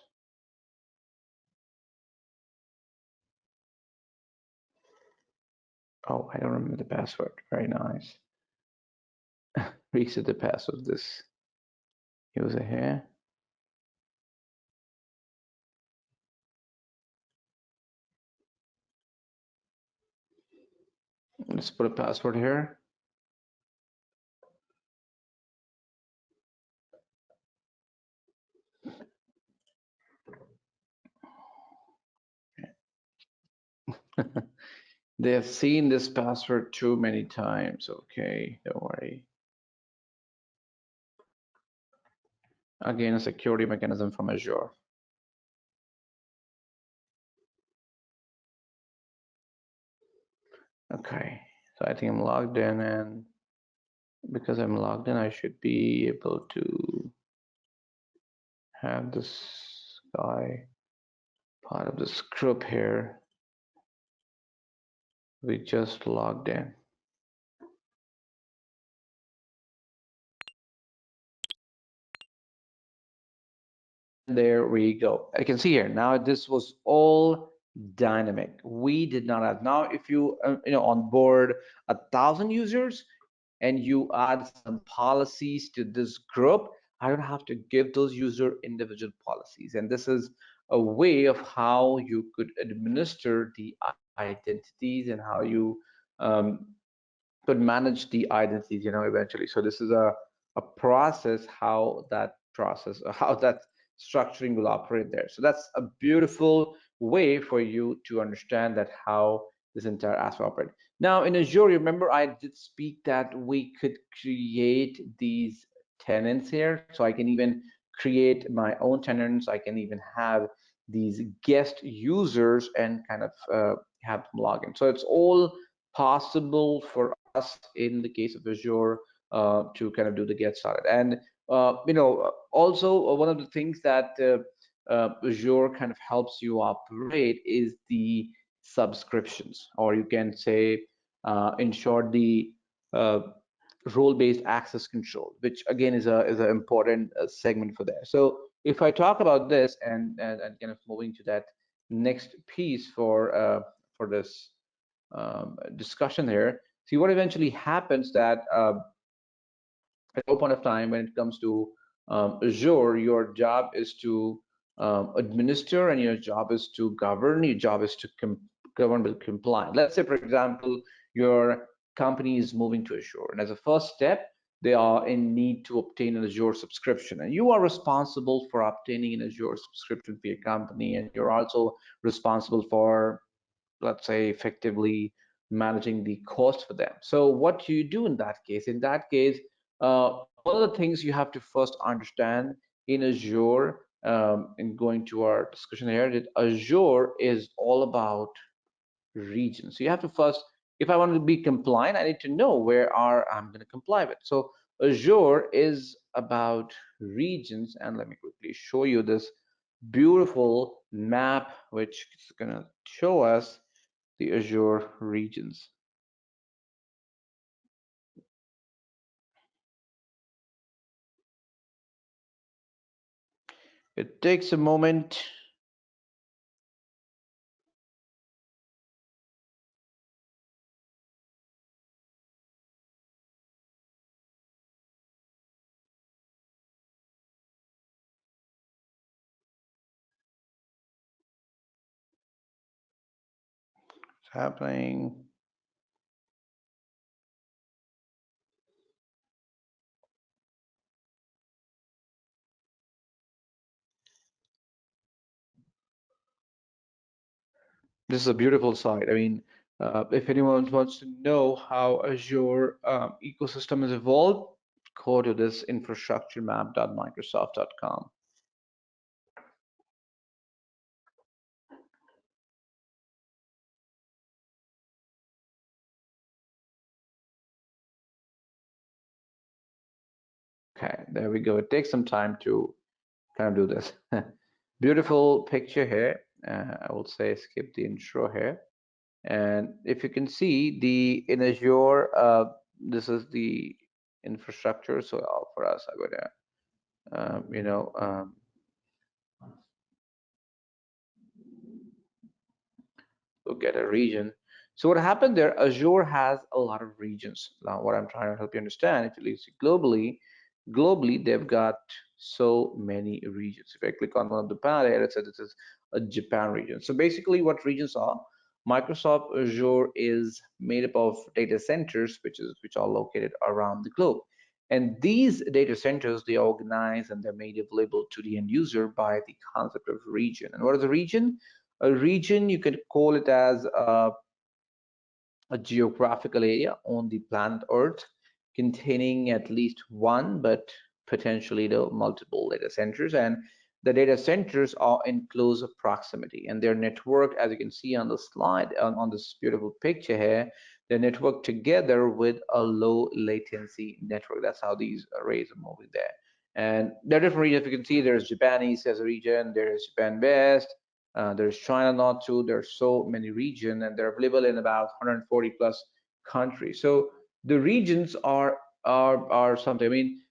Oh, I don't remember the password. Very nice. Reset the password. This user here. Let's put a password here. They have seen this password too many times. Okay, don't worry. Again, a security mechanism from Azure. Okay, so I think I'm logged in, and because I'm logged in, I should be able to have this guy part of this group here. We just logged in. There we go. I can see here now this was all dynamic. We did not have. Now if you onboard 1,000 users and you add some policies to this group, I don't have to give those user individual policies. And this is a way of how you could administer the identities and how you could manage the identities, eventually. So this is a process, how that structuring will operate there. So that's a beautiful way for you to understand that how this entire aspect operate. Now in Azure, remember I did speak that we could create these tenants here. So I can even create my own tenants. I can even have these guest users and kind of have them log in. So it's all possible for us in the case of Azure to kind of do the get started. And also one of the things that Azure kind of helps you operate is the subscriptions, or you can say, in short, the role-based access control, which again is a important segment for there. So if I talk about this and kind of moving to that next piece for this discussion here, see what eventually happens that at no point of time when it comes to Azure, your job is to administer, and your job is to govern, your job is to govern with compliance. Let's say, for example, your company is moving to Azure, and as a first step, they are in need to obtain an Azure subscription, and you are responsible for obtaining an Azure subscription for your company, and you're also responsible for, let's say, effectively managing the cost for them. So what do you do in that case? In that case, one of the things you have to first understand in Azure, and going to our discussion here, that Azure is all about regions. So you have to first, if I want to be compliant, I need to know where I'm going to comply with. So Azure is about regions, and let me quickly show you this beautiful map, which is going to show us the Azure regions. It takes a moment. It's happening. This is a beautiful site. I mean, if anyone wants to know how Azure ecosystem has evolved, go to this infrastructuremap.microsoft.com. Okay, there we go. It takes some time to kind of do this. Beautiful picture here. I will say skip the intro here. And if you can see the in Azure, this is the infrastructure. So for us, I'm gonna, look at a region. So what happened there, Azure has a lot of regions. Now, what I'm trying to help you understand, if you see globally, they've got so many regions. If I click on one of the panel here, it says this is a Japan region. So basically what regions are, Microsoft Azure is made up of data centers, which are located around the globe. And these data centers, they are organized and they're made available to the end user by the concept of region. And what is a region? A region, you could call it as a geographical area on the planet Earth containing at least one, but potentially multiple data centers. And the data centers are in close proximity, and they're networked, as you can see on the slide, on this beautiful picture here. They're networked together with a low latency network. That's how these arrays are moving there. And there are different regions. You can see there's Japan East as a region, there's Japan West, there's China North too. There's so many regions, and they're available in about 140 plus countries. So the regions are something. I mean,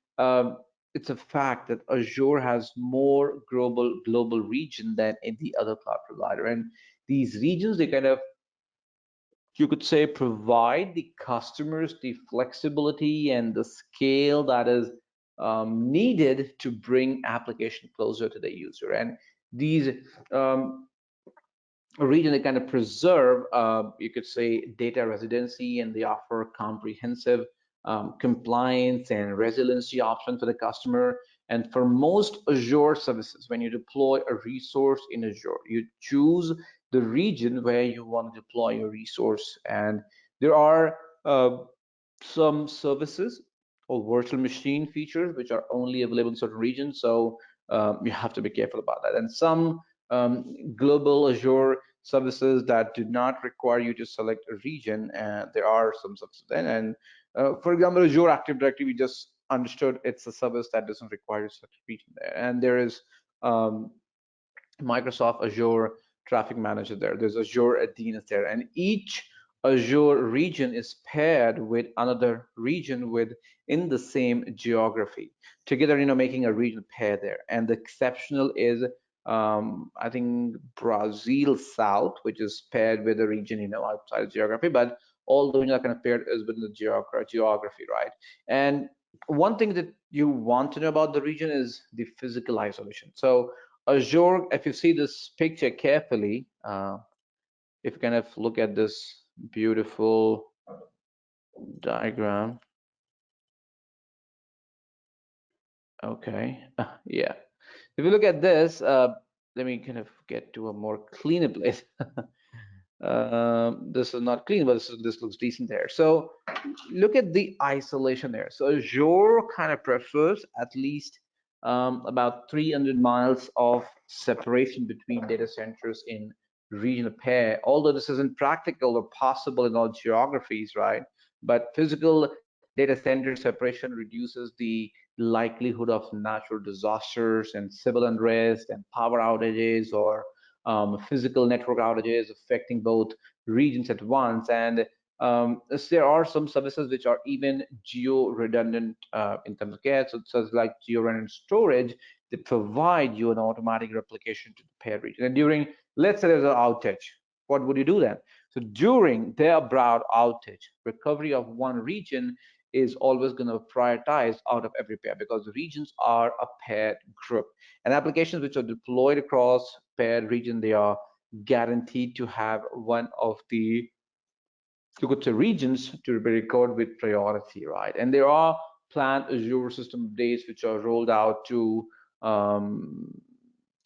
it's a fact that Azure has more global region than any other cloud provider, and these regions, they kind of, you could say, provide the customers the flexibility and the scale that is needed to bring application closer to the user. And these region, they kind of preserve, you could say, data residency, and they offer comprehensive compliance and resiliency options for the customer. And for most Azure services, when you deploy a resource in Azure, you choose the region where you want to deploy your resource. And there are some services or virtual machine features which are only available in certain regions. So you have to be careful about that. And some global Azure services that do not require you to select a region, and there are some services then. And for example, Azure Active Directory, we just understood it's a service that doesn't require you to select a region there. And there is Microsoft Azure Traffic Manager there. There's Azure DNS there, and each Azure region is paired with another region within the same geography. Together, making a region pair there. And the exceptional is, I think, Brazil South, which is paired with a region, outside geography. But all the regions are kind of paired is within the geography, right? And one thing that you want to know about the region is the physical isolation. So Azure, if you see this picture carefully, if you kind of look at this beautiful diagram. Okay, yeah. If you look at this, let me kind of get to a more cleaner place. This is not clean, but this looks decent there. So look at the isolation there. So Azure kind of prefers at least about 300 miles of separation between data centers in regional pair, although this isn't practical or possible in all geographies, right? But physical data center separation reduces the likelihood of natural disasters and civil unrest and power outages or physical network outages affecting both regions at once. And there are some services which are even geo-redundant in terms of care. So such like geo-redundant storage, they provide you an automatic replication to the paired region. And during, let's say there's an outage, what would you do then? So during their broad outage, recovery of one region is always going to prioritize out of every pair because the regions are a paired group. And applications which are deployed across paired region, they are guaranteed to have one of the, you could say, regions to be recorded with priority, right? And there are planned Azure system updates which are rolled out um,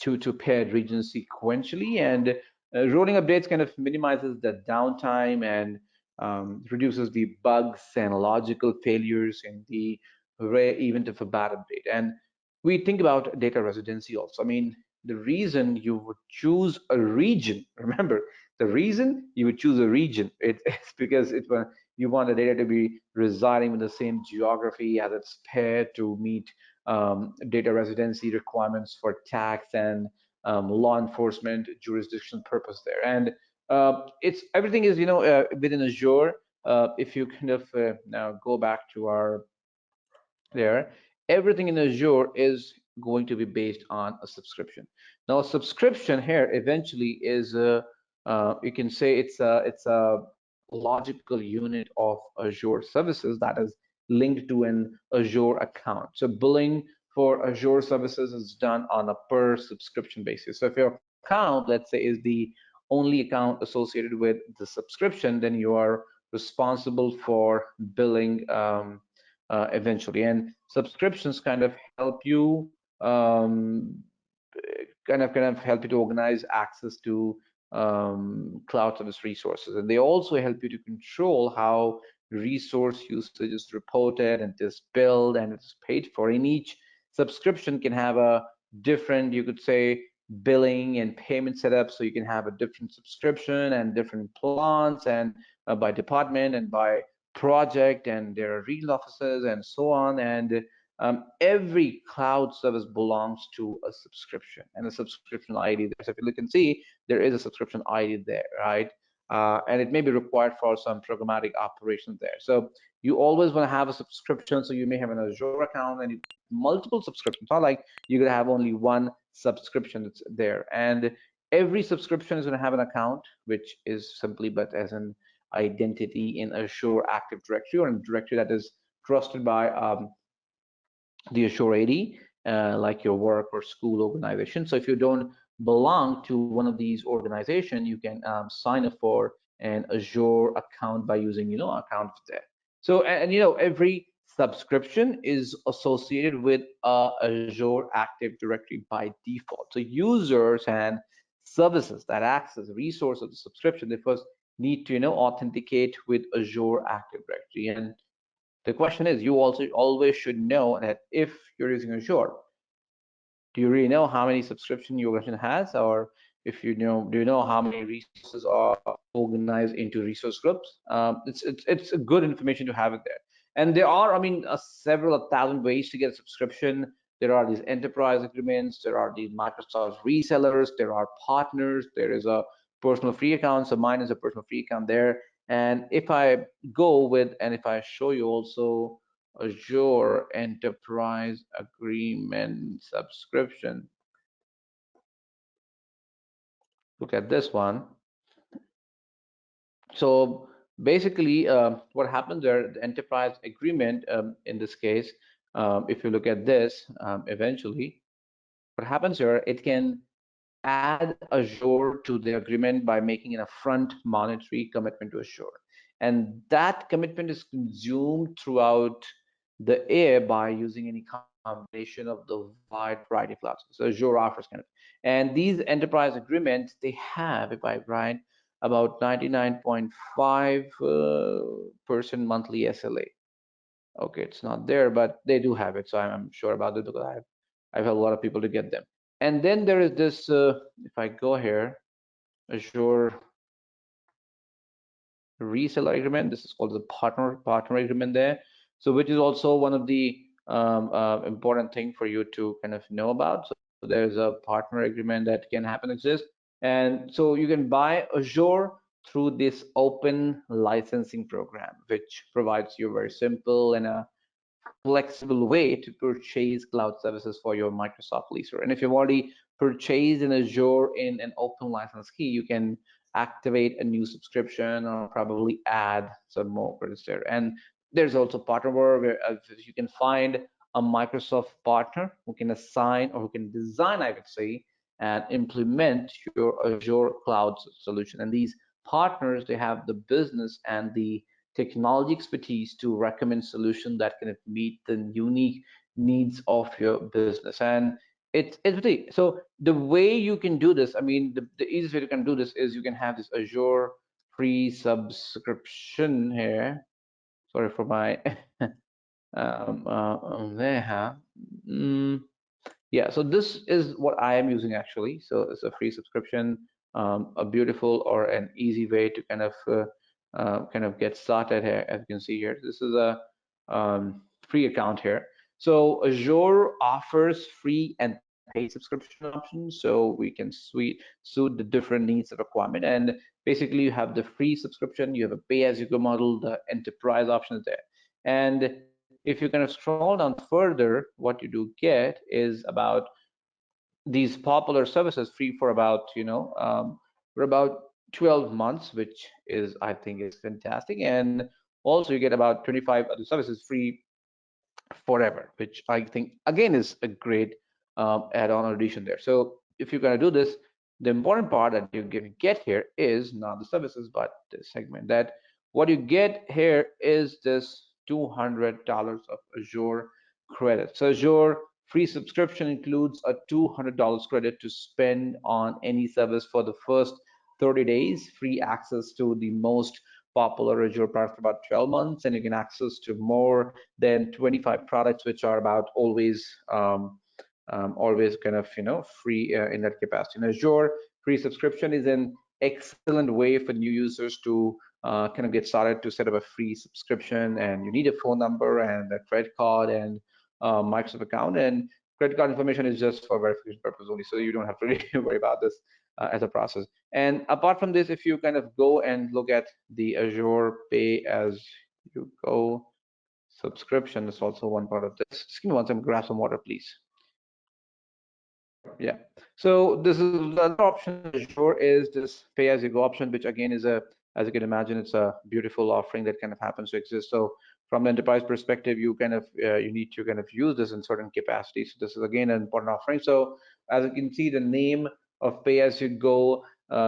to paired regions sequentially, and rolling updates kind of minimizes the downtime and reduces the bugs and logical failures in the rare event of a bad update. And we think about data residency also. I mean, the reason you would choose a region, remember, the reason you would choose a region, it's because you want the data to be residing in the same geography as it's paired to meet data residency requirements for tax and law enforcement jurisdiction purpose there. And it's everything is within Azure. If you kind of now go back to our there, everything in Azure is going to be based on a subscription. Now, a subscription here eventually is a, you can say it's a logical unit of Azure services that is linked to an Azure account. So billing for Azure services is done on a per subscription basis. So if your account, let's say, is the only account associated with the subscription, then you are responsible for billing eventually. And subscriptions kind of help you kind of help you to organize access to cloud service resources, and they also help you to control how resource usage is reported and is billed and it's paid for. In each subscription can have a different, you could say, billing and payment setup, so you can have a different subscription and different plans, and by department and by project, and there are regional offices and so on. And every cloud service belongs to a subscription and a subscription ID there. So if you look and see, there is a subscription ID there, right? And it may be required for some programmatic operations there. So you always want to have a subscription. So you may have an Azure account and multiple subscriptions. Not like you're going to have only one subscription that's there. And every subscription is going to have an account, which is simply but as an identity in Azure Active Directory, or in a directory that is trusted by the Azure AD, like your work or school organization. So if you don't belong to one of these organizations, you can sign up for an Azure account by using, account there. So, and every subscription is associated with Azure Active Directory by default. So users and services that access the resource of the subscription, they first need to, authenticate with Azure Active Directory. And the question is, you also always should know that if you're using Azure, do you really know how many subscription your organization has, or if you know, do you know how many resources are organized into resource groups? It's a good information to have it there. And there are, I mean, several thousand ways to get a subscription. There are these enterprise agreements. There are these Microsoft resellers. There are partners. There is a personal free account. So mine is a personal free account there. And if I go with, and if I show you also Azure Enterprise Agreement subscription, look at this one. So basically, what happens there, the enterprise agreement, in this case, if you look at this, eventually, what happens here, it can add Azure to the agreement by making an upfront monetary commitment to Azure. And that commitment is consumed throughout the air by using any combination of the wide variety of clouds. So Azure offers kind of. And these enterprise agreements, they have, if I write, about 99.5% monthly SLA. Okay, it's not there, but they do have it, so I'm sure about it because I've helped a lot of people to get them. And then there is this, if I go here, Azure reseller agreement. This is called the partner agreement there. So which is also one of the important thing for you to kind of know about. So there's a partner agreement that can happen exist, and so you can buy Azure through this open licensing program, which provides you a very simple and a flexible way to purchase cloud services for your Microsoft leaser. And if you've already purchased in Azure in an open license key, you can activate a new subscription or probably add some more credits there. And there's also partnerware where you can find a Microsoft partner who can assign or who can design, I would say, and implement your Azure cloud solution. And these partners, they have the business and the technology expertise to recommend solutions that can meet the unique needs of your business. And it's really, so the way you can do this, I mean, the easiest way you can do this is you can have this Azure free subscription here. Sorry for my there. Yeah, so this is what I am using actually. So it's a free subscription, a beautiful or an easy way to kind of get started here. As you can see here, this is a free account here. So Azure offers free and paid subscription options, so we can suit the different needs of requirement. And basically, you have the free subscription, you have a pay-as-you-go model, the enterprise option is there. And if you kind of scroll down further, what you do get is about these popular services free for about, for about 12 months, which is, I think, is fantastic. And also you get about 25 other services free forever, which I think again is a great add-on or addition there. So if you're going to do this, the important part that you get here is not the services, but the segment. That what you get here is this $200 of Azure credit. So Azure free subscription includes a $200 credit to spend on any service for the first 30 days, free access to the most popular Azure products for about 12 months, and you can access to more than 25 products, which are about always kind of free in that capacity. And Azure free subscription is an excellent way for new users to kind of get started to set up a free subscription. And you need a phone number and a credit card and Microsoft account, and credit card information is just for verification purpose only, so you don't have to really worry about this as a process. And apart from this, if you kind of go and look at the Azure pay as you go subscription, is also one part of this. Just give me one second, grab some water, please. Yeah. So this is the other option. Azure is this pay-as-you-go option, which again is as you can imagine, it's a beautiful offering that kind of happens to exist. So from the enterprise perspective, you kind of you need to kind of use this in certain capacities. So this is again an important offering. So as you can see, the name of pay-as-you-go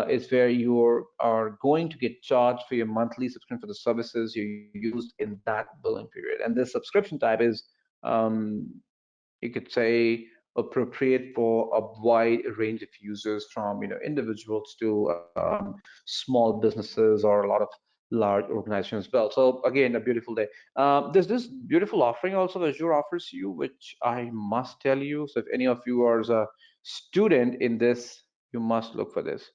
is where you are going to get charged for your monthly subscription for the services you used in that billing period. And this subscription type is you could say appropriate for a wide range of users, from individuals to small businesses or a lot of large organizations as well. So again, a beautiful day. There's this beautiful offering also Azure offers you, which I must tell you. So if any of you are a student in this, you must look for this.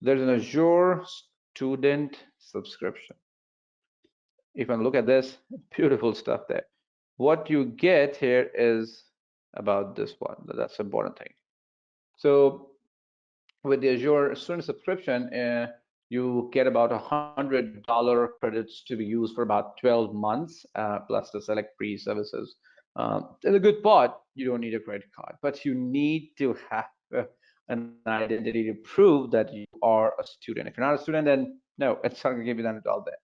There's an Azure student subscription. If I look at this, beautiful stuff there. What you get here is about this one. That's the important thing. So with the Azure student subscription, you get about $100 credits to be used for about 12 months, plus the select free services. And the good part, you don't need a credit card, but you need to have an identity to prove that you are a student. If you're not a student, then no, it's not going to give you that all there.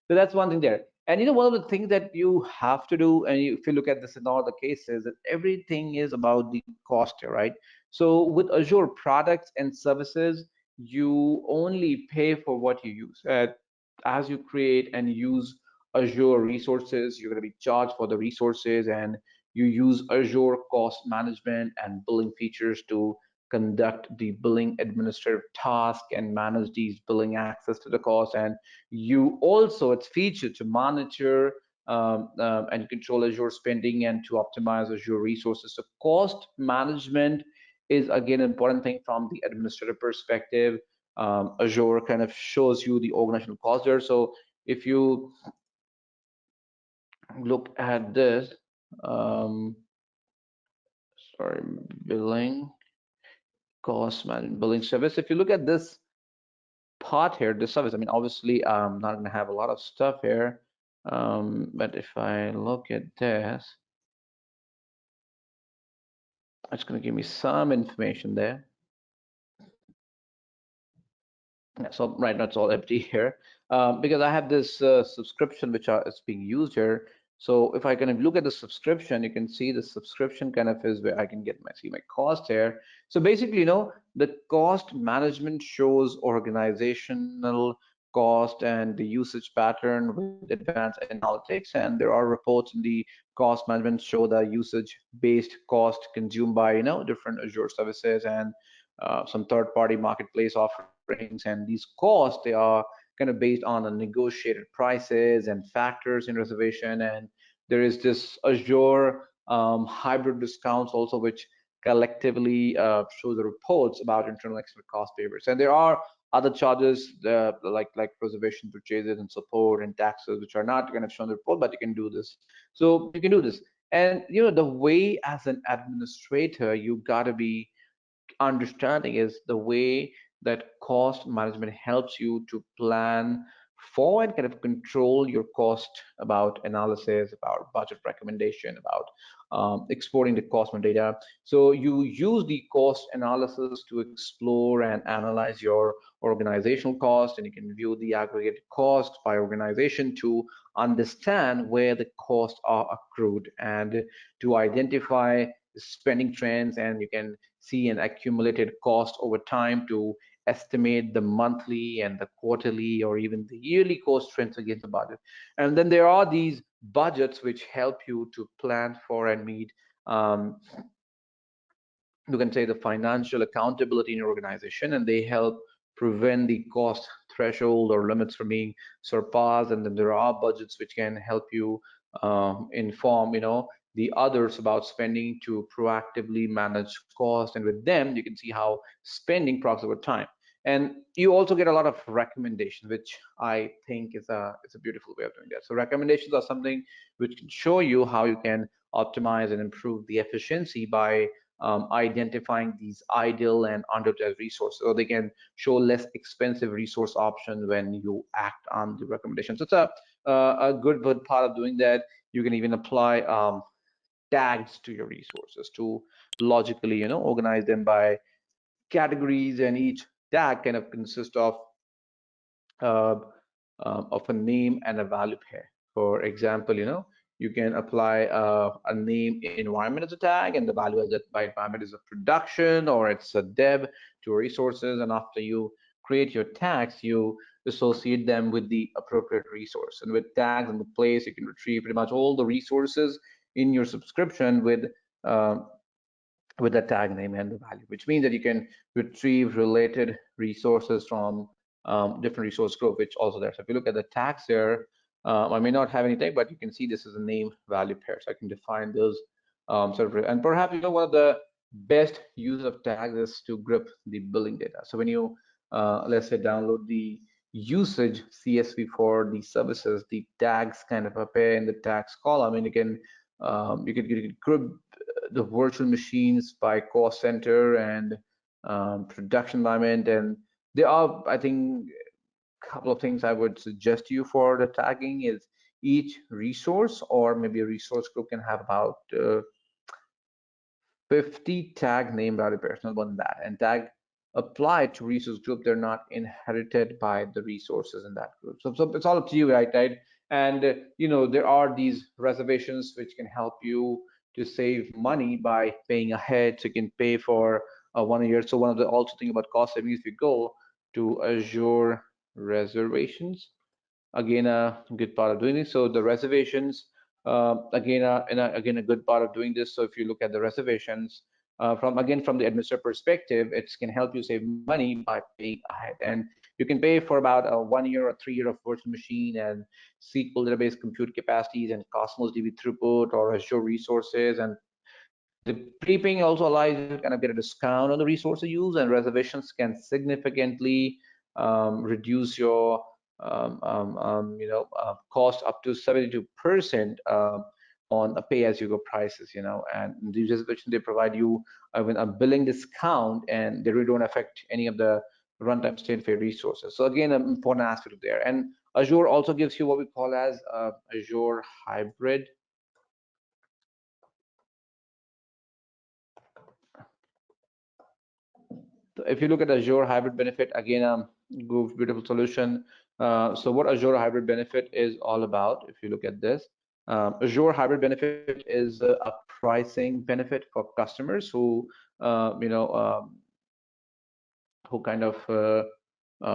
So that's one thing there. And one of the things that you have to do, and if you look at this in all the cases, that everything is about the cost here, right? So with Azure products and services, you only pay for what you use. As you create and use Azure resources, you're going to be charged for the resources, and you use Azure cost management and billing features to conduct the billing administrative task and manage these billing access to the cost. And you also, it's featured to monitor and control Azure spending and to optimize Azure resources. So cost management is again an important thing from the administrative perspective. Azure kind of shows you the organizational cost there. So if you look at this, um, sorry, billing cost management, billing service. If you look at this part here, this service, I mean, obviously I'm not going to have a lot of stuff here, but if I look at this, it's going to give me some information there. Yeah, so right now it's all empty here, because I have this subscription which is being used here. So if I kind of look at the subscription, you can see the subscription kind of is where I can get see my cost here. So basically, the cost management shows organizational cost and the usage pattern with advanced analytics. And there are reports in the cost management show the usage based cost consumed by different Azure services and some third-party marketplace offerings. And these costs, they are kind of based on the negotiated prices and factors in reservation. And there is this Azure hybrid discounts also, which collectively show the reports about internal external cost favors. And there are other charges like reservation purchases and support and taxes, which are not kind of shown in the report, but you can do this. So you can do this. And the way as an administrator, you got to be understanding is the way that cost management helps you to plan for and kind of control your cost about analysis, about budget recommendation, about exporting the cost and data. So you use the cost analysis to explore and analyze your organizational cost, and you can view the aggregated cost by organization to understand where the costs are accrued and to identify spending trends, and you can see an accumulated cost over time to estimate the monthly and the quarterly or even the yearly cost trends against the budget. And then there are these budgets which help you to plan for and meet you can say the financial accountability in your organization, and they help prevent the cost threshold or limits from being surpassed. And then there are budgets which can help you inform the others about spending to proactively manage cost, and with them you can see how spending progresses over time. And you also get a lot of recommendations, which I think is a beautiful way of doing that. So recommendations are something which can show you how you can optimize and improve the efficiency by identifying these idle and underutilized resources, so they can show less expensive resource options when you act on the recommendations. So it's a good part of doing that. You can even apply tags to your resources to logically, organize them by categories, and each tag kind of consists uh, of a name and a value pair. For example, you can apply a name environment as a tag, and the value as by environment is a production or it's a dev to resources. And after you create your tags, you associate them with the appropriate resource. And with tags in the place, you can retrieve pretty much all the resources in your subscription uh, with the tag name and the value, which means that you can retrieve related resources from different resource group, which also there. So if you look at the tags here, I may not have any tag, but you can see this is a name value pair. So I can define those and perhaps one of the best use of tags is to grip the billing data. So when you let's say download the usage CSV for the services, the tags kind of appear in the tags column, and you can group the virtual machines by cost center and production environment. And there are, I think, couple of things I would suggest to you for the tagging is each resource or maybe a resource group can have about 50 tag name value pairs, not more than that. And tag applied to resource group, they're not inherited by the resources in that group. So it's all up to you, right? And there are these reservations which can help you to save money by paying ahead. So you can pay for 1 year. So one of the also thing about cost savings, if you go to Azure reservations, again a good part of doing this. So the reservations, again a good part of doing this. So if you look at the reservations from the administrator perspective, it can help you save money by paying ahead, and you can pay for about a 1 year or 3 year of virtual machine and SQL database compute capacities and Cosmos DB throughput or Azure resources. And the prepaying also allows you to kind of get a discount on the resource you use, and reservations can significantly reduce your cost up to 72% on a pay-as-you-go prices. And these reservations, they provide you with a billing discount, and they really don't affect any of the runtime state fair resources. So again, an important aspect there. And Azure also gives you what we call as Azure Hybrid. So if you look at Azure Hybrid Benefit, again, beautiful solution. So what Azure Hybrid Benefit is all about, if you look at this, Azure Hybrid Benefit is a pricing benefit for customers who kind of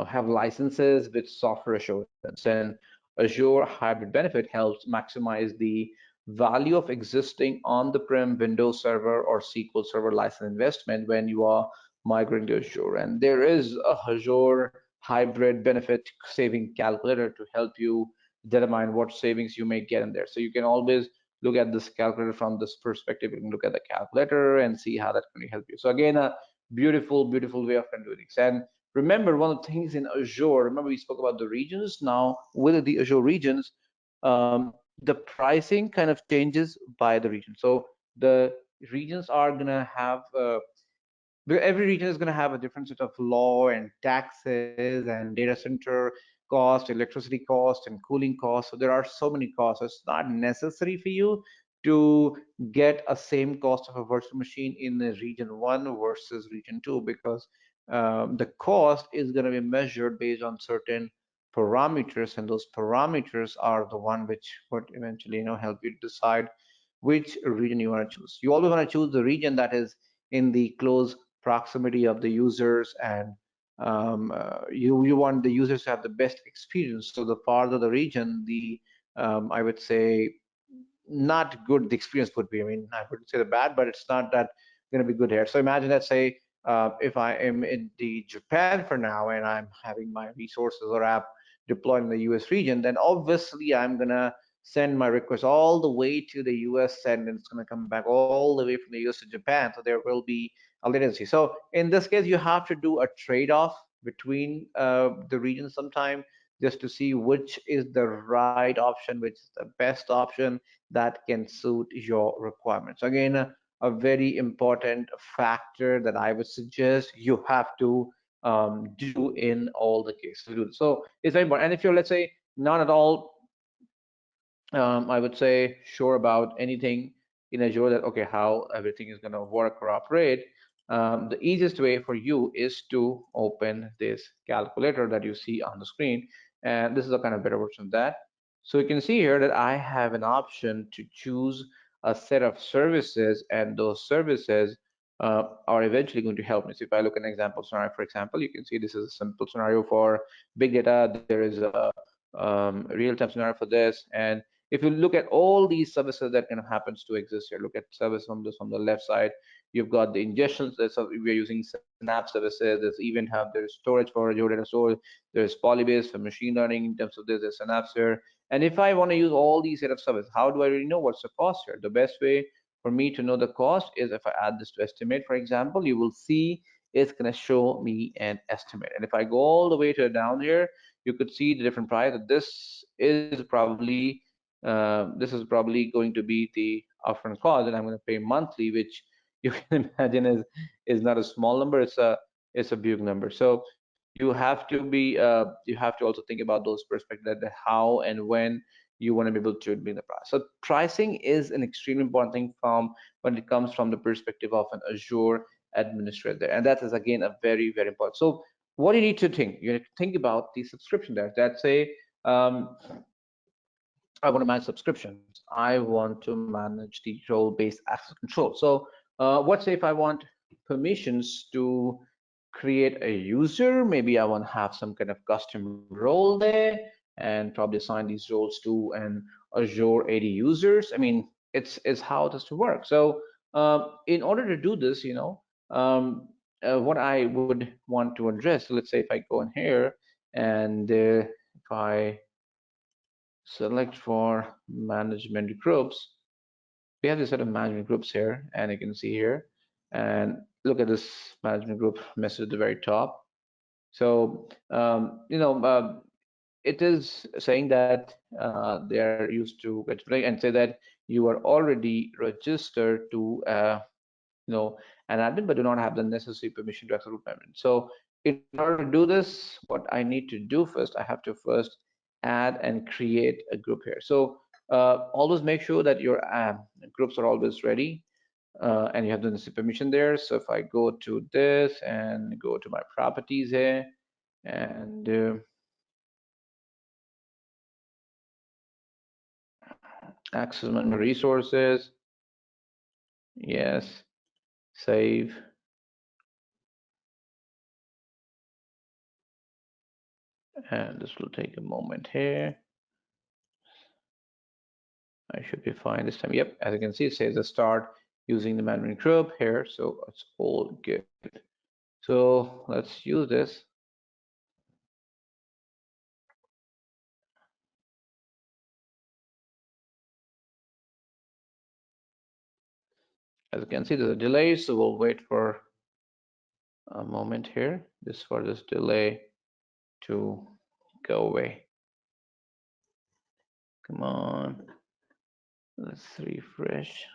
have licenses with software assurance. And Azure Hybrid Benefit helps maximize the value of existing on-the-prem Windows Server or SQL Server license investment when you are migrating to Azure. And there is a Azure Hybrid Benefit saving calculator to help you determine what savings you may get in there. So you can always look at this calculator from this perspective. You can look at the calculator and see how that can help you. So again, a beautiful way of doing things. And remember, one of the things in Azure, remember we spoke about the regions. Now with the Azure regions, the pricing kind of changes by the region. So the regions are gonna have every region is going to have a different set of law and taxes and data center cost, electricity cost, and cooling costs. So there are so many costs. It's not necessary for you to get a same cost of a virtual machine in the region 1 versus region 2, because the cost is going to be measured based on certain parameters, and those parameters are the one which would eventually help you decide which region you want to choose. You always want to choose the region that is in the close proximity of the users, and you want the users to have the best experience. So the farther the region, the I would say not good the experience would be. I mean, I wouldn't say the bad, but it's not that going to be good here. So imagine, let's say if I am in the Japan for now and I'm having my resources or app deployed in the US region, then obviously I'm gonna send my request all the way to the US, and it's going to come back all the way from the US to Japan. So there will be a latency. So in this case, you have to do a trade-off between the regions sometime, just to see which is the right option, which is the best option that can suit your requirements. Again, a very important factor that I would suggest you have to do in all the cases. So it's very important. And if you're, let's say, not at all I would say sure about anything in Azure, that okay, how everything is going to work or operate, the easiest way for you is to open this calculator that you see on the screen. And this is a kind of better version of that. So you can see here that I have an option to choose a set of services, and those services are eventually going to help me. So if I look at an example scenario, for example, you can see this is a simple scenario for big data. There is a real-time scenario for this. And if you look at all these services that kind of happens to exist here, look at service from this, from the left side, you've got the ingestions. We're using Synapse services. There's storage for your data store. There's Polybase for machine learning. In terms of this, there's Synapse here. And if I want to use all these set of services, how do I really know what's the cost here? The best way for me to know the cost is if I add this to estimate, for example, you will see it's going to show me an estimate. And if I go all the way to down here, you could see the different price. This is probably going to be the upfront cost, and I'm going to pay monthly, which you can imagine is not a small number. It's a big number. So you have to be you have to also think about those perspectives, that how and when you want to be able to bring the price. So pricing is an extremely important thing from when it comes from the perspective of an Azure administrator, and that is again a very very important. So what you need to think, you need to think about the subscription there. That say, um, I want to manage subscriptions. I want to manage the role-based access control. So what say if I want permissions to create a user? Maybe I want to have some kind of custom role there and probably assign these roles to an Azure AD users. I mean, it's how it has to work. So in order to do this, what I would want to address, so let's say if I go in here and if I select for management groups, we have this set of management groups here, and you can see here, and look at this management group message at the very top. So it is saying that they are used to get and say that you are already registered to an admin, but do not have the necessary permission to access root management. So in order to do this, what I need to do first, I have to first add and create a group here. So always make sure that your groups are always ready and you have the necessary permission there. So if I go to this and go to my properties here and access my resources, yes, save, and this will take a moment here. I should be fine this time. Yep, as you can see, it says the start using the management group here, so it's all good. So let's use this. As you can see, there's a delay, so we'll wait for a moment here, just for this delay to go away. Come on, let's refresh.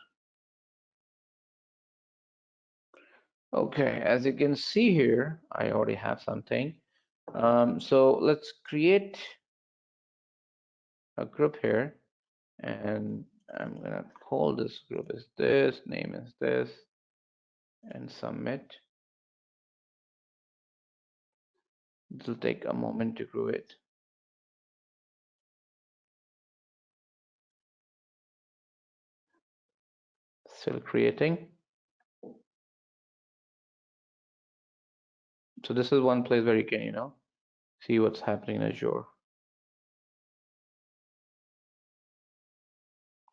Okay, as you can see here, I already have something. So let's create a group here, and I'm gonna call this group as this, name is this, and submit. It will take a moment to grow it. Still creating. So this is one place where you can, see what's happening in Azure.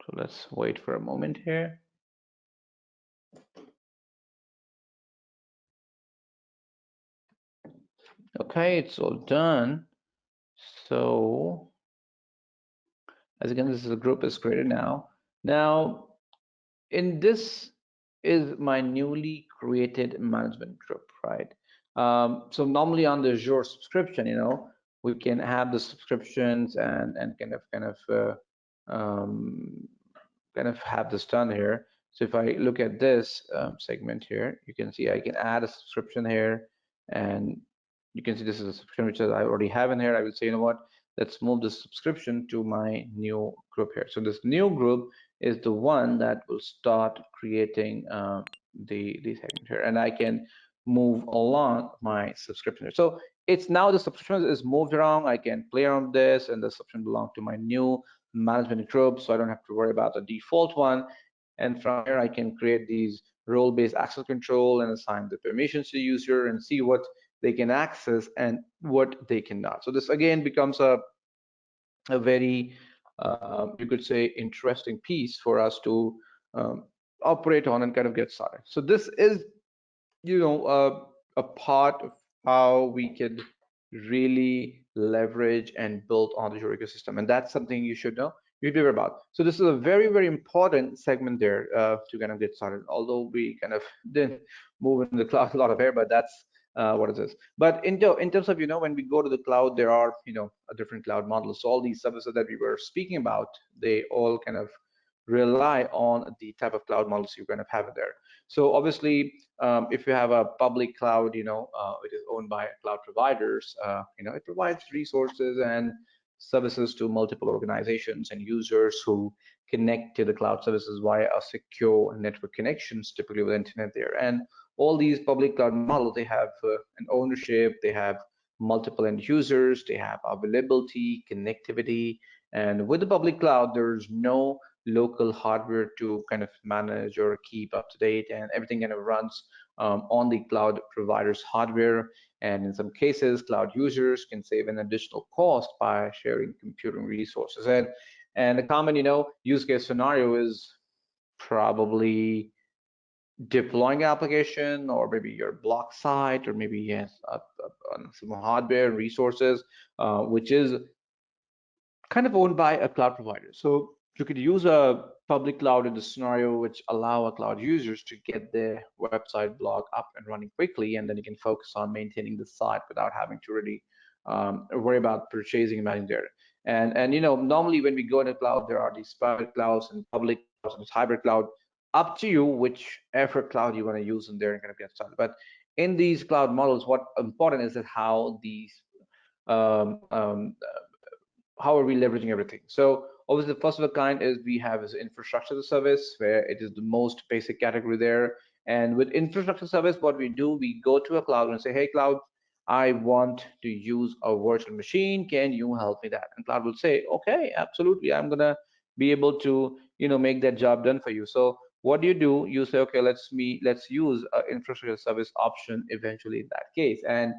So let's wait for a moment here. Okay, it's all done. So as again, this is a group is created now. Now, in this is my newly created management group, right? So normally on the Azure subscription, we can have the subscriptions and um, kind of have this done here. So if I look at this segment here, you can see I can add a subscription here, and you can see this is a subscription which I already have in here. I will say, you know what, let's move the subscription to my new group here. So this new group is the one that will start creating the segment here, and I can move along my subscription here. So it's now the subscription is moved around. I can play around this, and the subscription belong to my new management group, so I don't have to worry about the default one. And from here, I can create these role-based access control and assign the permissions to the user and see what they can access and what they cannot. So this again becomes a very, you could say, interesting piece for us to operate on and kind of get started. So this is, a part of how we could really leverage and build on the Azure ecosystem, and that's something you should know. You be aware about. So this is a very, very important segment there to kind of get started. Although we kind of didn't move in the cloud a lot of air, but that's what it is. But in terms of when we go to the cloud, there are a different cloud models. So all these services that we were speaking about, they all kind of rely on the type of cloud models you kind of have in there. So obviously, if you have a public cloud, it is owned by cloud providers. It provides resources and services to multiple organizations and users who connect to the cloud services via a secure network connections, typically with internet there. And all these public cloud models, they have an ownership, they have multiple end users, they have availability, connectivity, and with the public cloud, there's no local hardware to kind of manage or keep up to date, and everything kind of runs on the cloud provider's hardware. And in some cases, cloud users can save an additional cost by sharing computing resources. And a common, use case scenario is probably deploying an application, or maybe your block site, or maybe yes, some hardware resources, which is kind of owned by a cloud provider. So you could use a public cloud in this scenario, which allow a cloud users to get their website blog up and running quickly, and then you can focus on maintaining the site without having to really worry about purchasing and managing there. And normally when we go into cloud, there are these private clouds and public clouds and this hybrid cloud. Up to you whichever cloud you want to use in there and kind of get started. But in these cloud models, what important is that how these um, um, how are we leveraging everything? So obviously the first of a kind is we have is infrastructure as a service, where it is the most basic category there. And with infrastructure service, what we do, we go to a cloud and say, hey cloud, I want to use a virtual machine, can you help me that? And cloud will say, okay, absolutely, I'm gonna be able to make that job done for you. So what do? You say, okay, let's use an infrastructure service option eventually in that case. And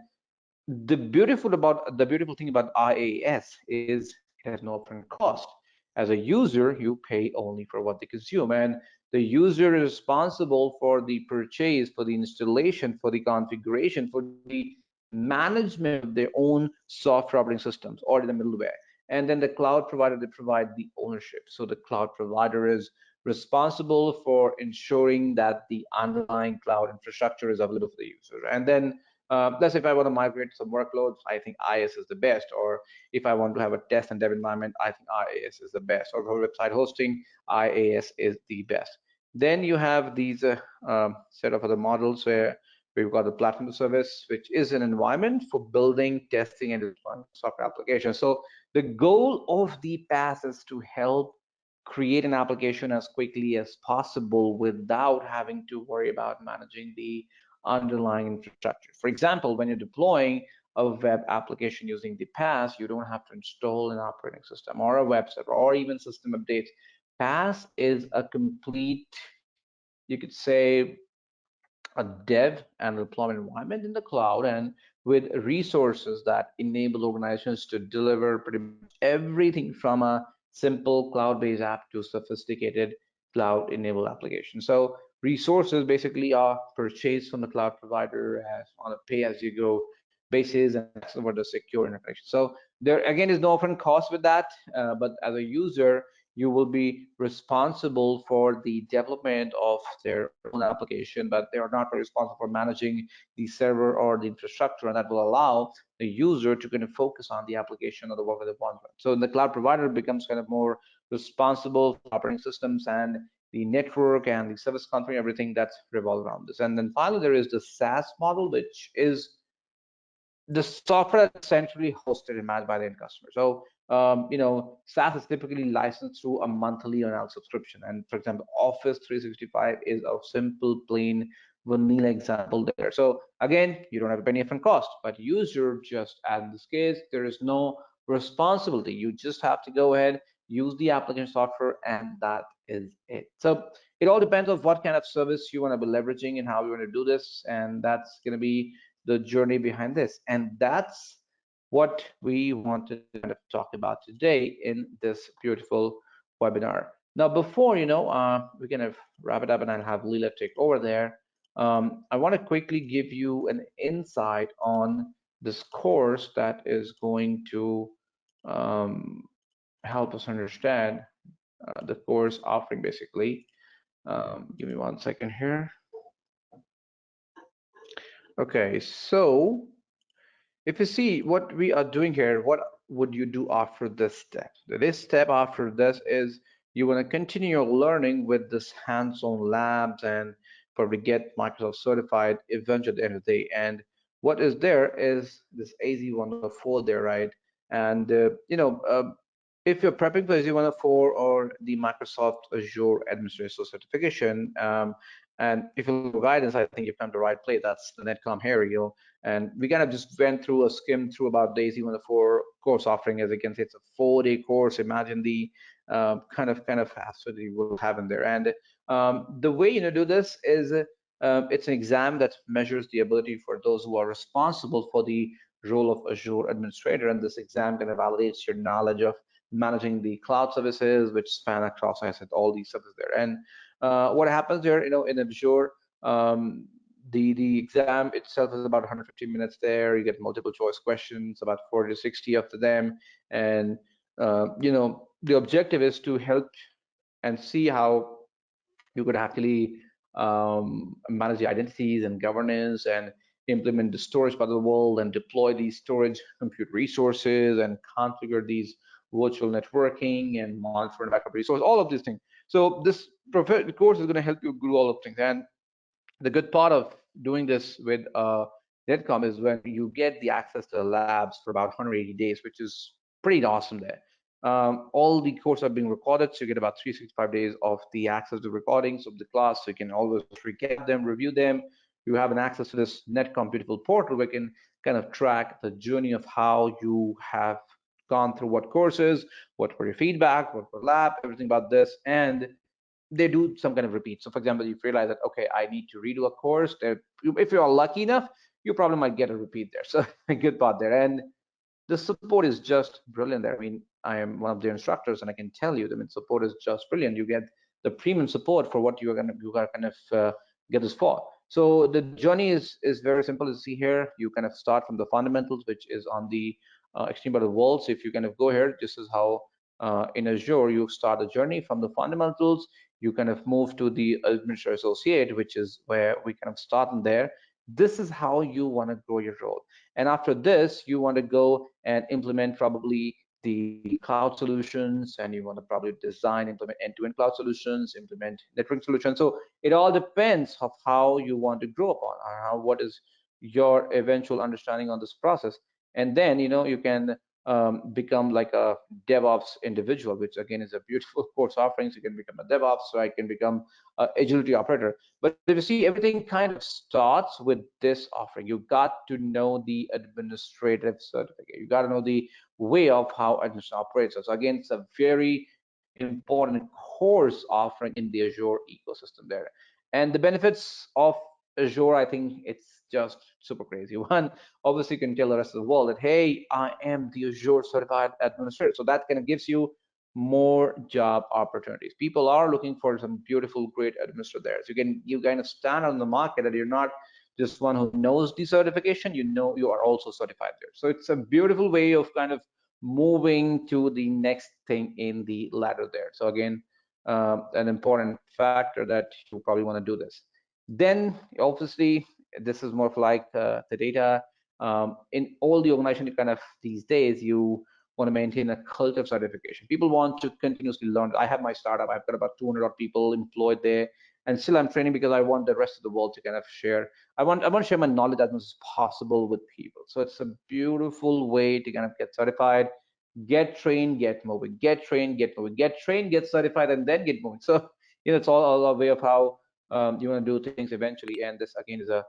the beautiful thing about IaaS is it has no upfront cost. As a user, you pay only for what they consume, and the user is responsible for the purchase, for the installation, for the configuration, for the management of their own software operating systems or the middleware. And then the cloud provider, they provide the ownership. So the cloud provider is responsible for ensuring that the underlying cloud infrastructure is available for the user. And then let's say if I want to migrate some workloads, I think IaaS is the best. Or if I want to have a test and dev environment, I think IaaS is the best. Or for website hosting, IaaS is the best. Then you have these set of other models where we've got the platform service, which is an environment for building, testing, and deploying software applications. So the goal of the PaaS is to help create an application as quickly as possible without having to worry about managing the underlying infrastructure. For example, when you're deploying a web application using the PaaS, you don't have to install an operating system or a web server or even system updates. PaaS is a complete, you could say, a dev and deployment environment in the cloud, and with resources that enable organizations to deliver pretty much everything from a simple cloud-based app to sophisticated cloud-enabled applications. So resources basically are purchased from the cloud provider as on a pay-as-you-go basis, and that's over the secure integration. So there again is no upfront cost with that, but as a user, you will be responsible for the development of their own application, but they are not responsible for managing the server or the infrastructure, and that will allow the user to kind of focus on the application or the work that they want. So the cloud provider becomes kind of more responsible for operating systems and the network and the service company, everything that's revolved around this. And then finally, there is the SaaS model, which is the software that's centrally hosted and managed by the end customer. So, SaaS is typically licensed through a monthly or annual subscription. And for example, Office 365 is a simple, plain, vanilla example there. So again, you don't have a penny upfront cost, but user just, as in this case, there is no responsibility. You just have to go ahead, use the application software, and that is it. So it all depends on what kind of service you want to be leveraging and how you want to do this, and that's going to be the journey behind this. And that's what we wanted to kind of talk about today in this beautiful webinar. Now, before we kind of wrap it up and I'll have Leela take over there, I want to quickly give you an insight on this course that is going to help us understand the course offering basically. Give me 1 second here. Okay, so if you see what we are doing here, what would you do after this step? This step after this is you want to continue your learning with this hands-on labs and probably get Microsoft certified eventually at the end of the day. And what is there is this AZ-104 there, right? And if you're prepping for AZ-104 or the Microsoft Azure Administrator certification, and if you look for guidance, I think you've come to the right place. That's the NetCom here, and we kind of just went through a skim through about the AZ-104 course offering. As you can see, it's a 4-day course. Imagine the kind of absolutely will have in there. And the way do this is it's an exam that measures the ability for those who are responsible for the role of Azure Administrator, and this exam kind of validates your knowledge of managing the cloud services, which span across, I said, all these services there. And what happens here, in Azure, the exam itself is about 150 minutes there. You get multiple choice questions, about 40 to 60 of them, and the objective is to help and see how you could actually manage the identities and governance and implement the storage part of the world and deploy these storage compute resources and configure these virtual networking and monitor and backup resources, all of these things. So this course is going to help you do all of things. And the good part of doing this with NetCom is when you get the access to the labs for about 180 days, which is pretty awesome there. All the courses are being recorded, so you get about 365 days of the access to recordings of the class, so you can always recap them, review them. You have an access to this NetCom beautiful portal where you can kind of track the journey of how you have gone through what courses, what were your feedback, what were lab, everything about this, and they do some kind of repeat. So for example, you realize that, okay, I need to redo a course. If you're lucky enough, you probably might get a repeat there. So a good part there. And the support is just brilliant there. I mean, I am one of their instructors, and I can tell you, support is just brilliant. You get the premium support for what you are kind of get this for. So the journey is very simple to see here. You kind of start from the fundamentals, which is on the extreme part of the world. So if you kind of go here, this is how in Azure you start the journey from the fundamentals. You kind of move to the Administrator Associate, which is where we kind of start in there. This is how you want to grow your role. And after this, you want to go and implement probably the cloud solutions, and you want to probably design, implement end-to-end cloud solutions, implement network solutions. So it all depends of how you want to grow upon, or what is your eventual understanding on this process. And then you can become like a DevOps individual, which again is a beautiful course offering. So you can become a DevOps, so I can become an agility operator. But if you see, everything kind of starts with this offering. You got to know the administrative certificate. You got to know the way of how Administer operates. So again, it's a very important course offering in the Azure ecosystem there. And the benefits of Azure, I think it's just super crazy. One, obviously you can tell the rest of the world that, hey, I am the Azure certified administrator. So that kind of gives you more job opportunities. People are looking for some beautiful, great administrator there. So you kind of stand on the market, that you're not just one who knows the certification, you are also certified there. So it's a beautiful way of kind of moving to the next thing in the ladder there. So again, an important factor that you probably want to do this. Then obviously this is more of like the data. In all the organization, you kind of these days you want to maintain a culture of certification. People want to continuously learn. I have my startup. I've got about 200 odd people employed there, and still I'm training because I want the rest of the world to kind of share. I want to share my knowledge as much as possible with people. So it's a beautiful way to kind of get certified, get trained, get moving, get trained, get moving, get trained, get certified, and then get moving. So it's all a way of how you want to do things eventually. And this again is a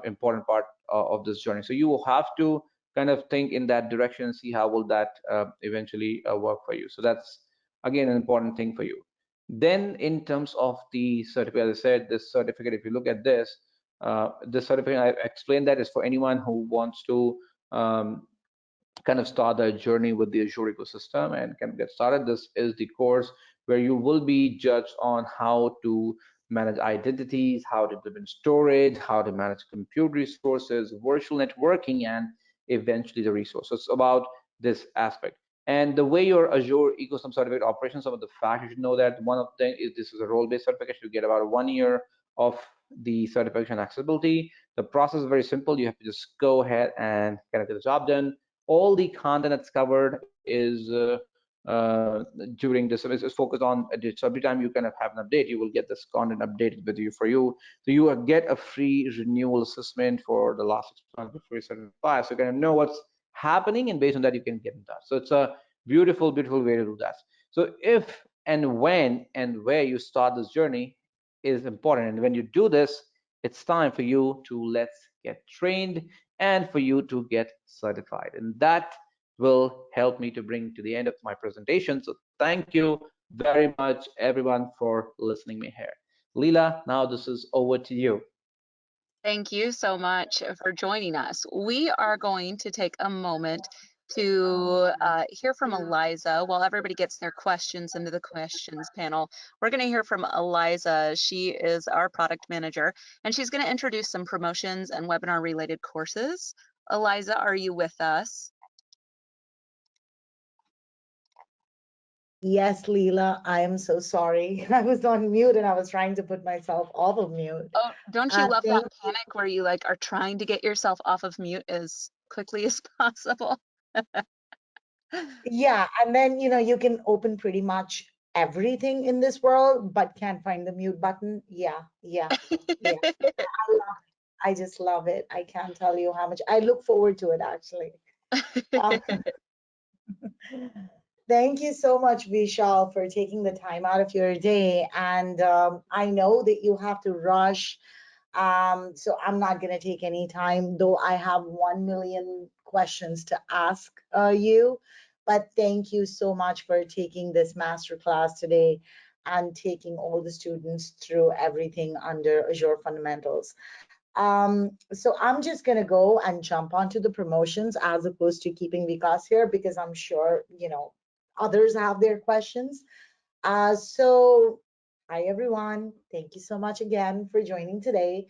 important part of this journey. So you will have to kind of think in that direction and see how will that eventually work for you. So that's again an important thing for you. Then in terms of the certificate, as I said, this certificate, if you look at this certificate, I explained that is for anyone who wants to kind of start their journey with the Azure ecosystem and can get started. This is the course where you will be judged on how to manage identities, how to implement storage, how to manage compute resources, virtual networking, and eventually the resources. About this aspect. And the way your Azure ecosystem certificate operations, some of the facts you should know that one of them is this is a role-based certification. You get about 1 year of the certification accessibility. The process is very simple. You have to just go ahead and kind of get the job done. All the content that's covered is during this. It's focused on edit. So every time you kind of have an update, you will get this content updated with you for you. So you get a free renewal assessment for the last 6 months before you certify. So you kind of know what's happening, and based on that, you can get in touch. So it's a beautiful, beautiful way to do that. So if and when and where you start this journey is important. And when you do this, it's time for you to let's get trained and for you to get certified. And that will help me to bring to the end of my presentation. So thank you very much, everyone, for listening me here. Leela, now this is over to you. Thank you so much for joining us. We are going to take a moment to hear from Eliza while everybody gets their questions into the questions panel. We're going to hear from Eliza. She is our product manager, and she's going to introduce some promotions and webinar related courses. Eliza, are you with us? Yes, Leela, I am so sorry. I was on mute and I was trying to put myself off of mute. Oh, don't you love that Thank panic where you like are trying to get yourself off of mute as quickly as possible? Yeah, and then you can open pretty much everything in this world, but can't find the mute button. Yeah, yeah, yeah. I love it. I just love it. I can't tell you how much I look forward to it actually. Uh, Thank you so much, Vishal, for taking the time out of your day. And I know that you have to rush. So I'm not going to take any time, though I have 1 million questions to ask you. But thank you so much for taking this masterclass today and taking all the students through everything under Azure Fundamentals. So I'm just going to go and jump onto the promotions as opposed to keeping Vikas here because I'm sure, others have their questions. So hi, everyone. Thank you so much again for joining today.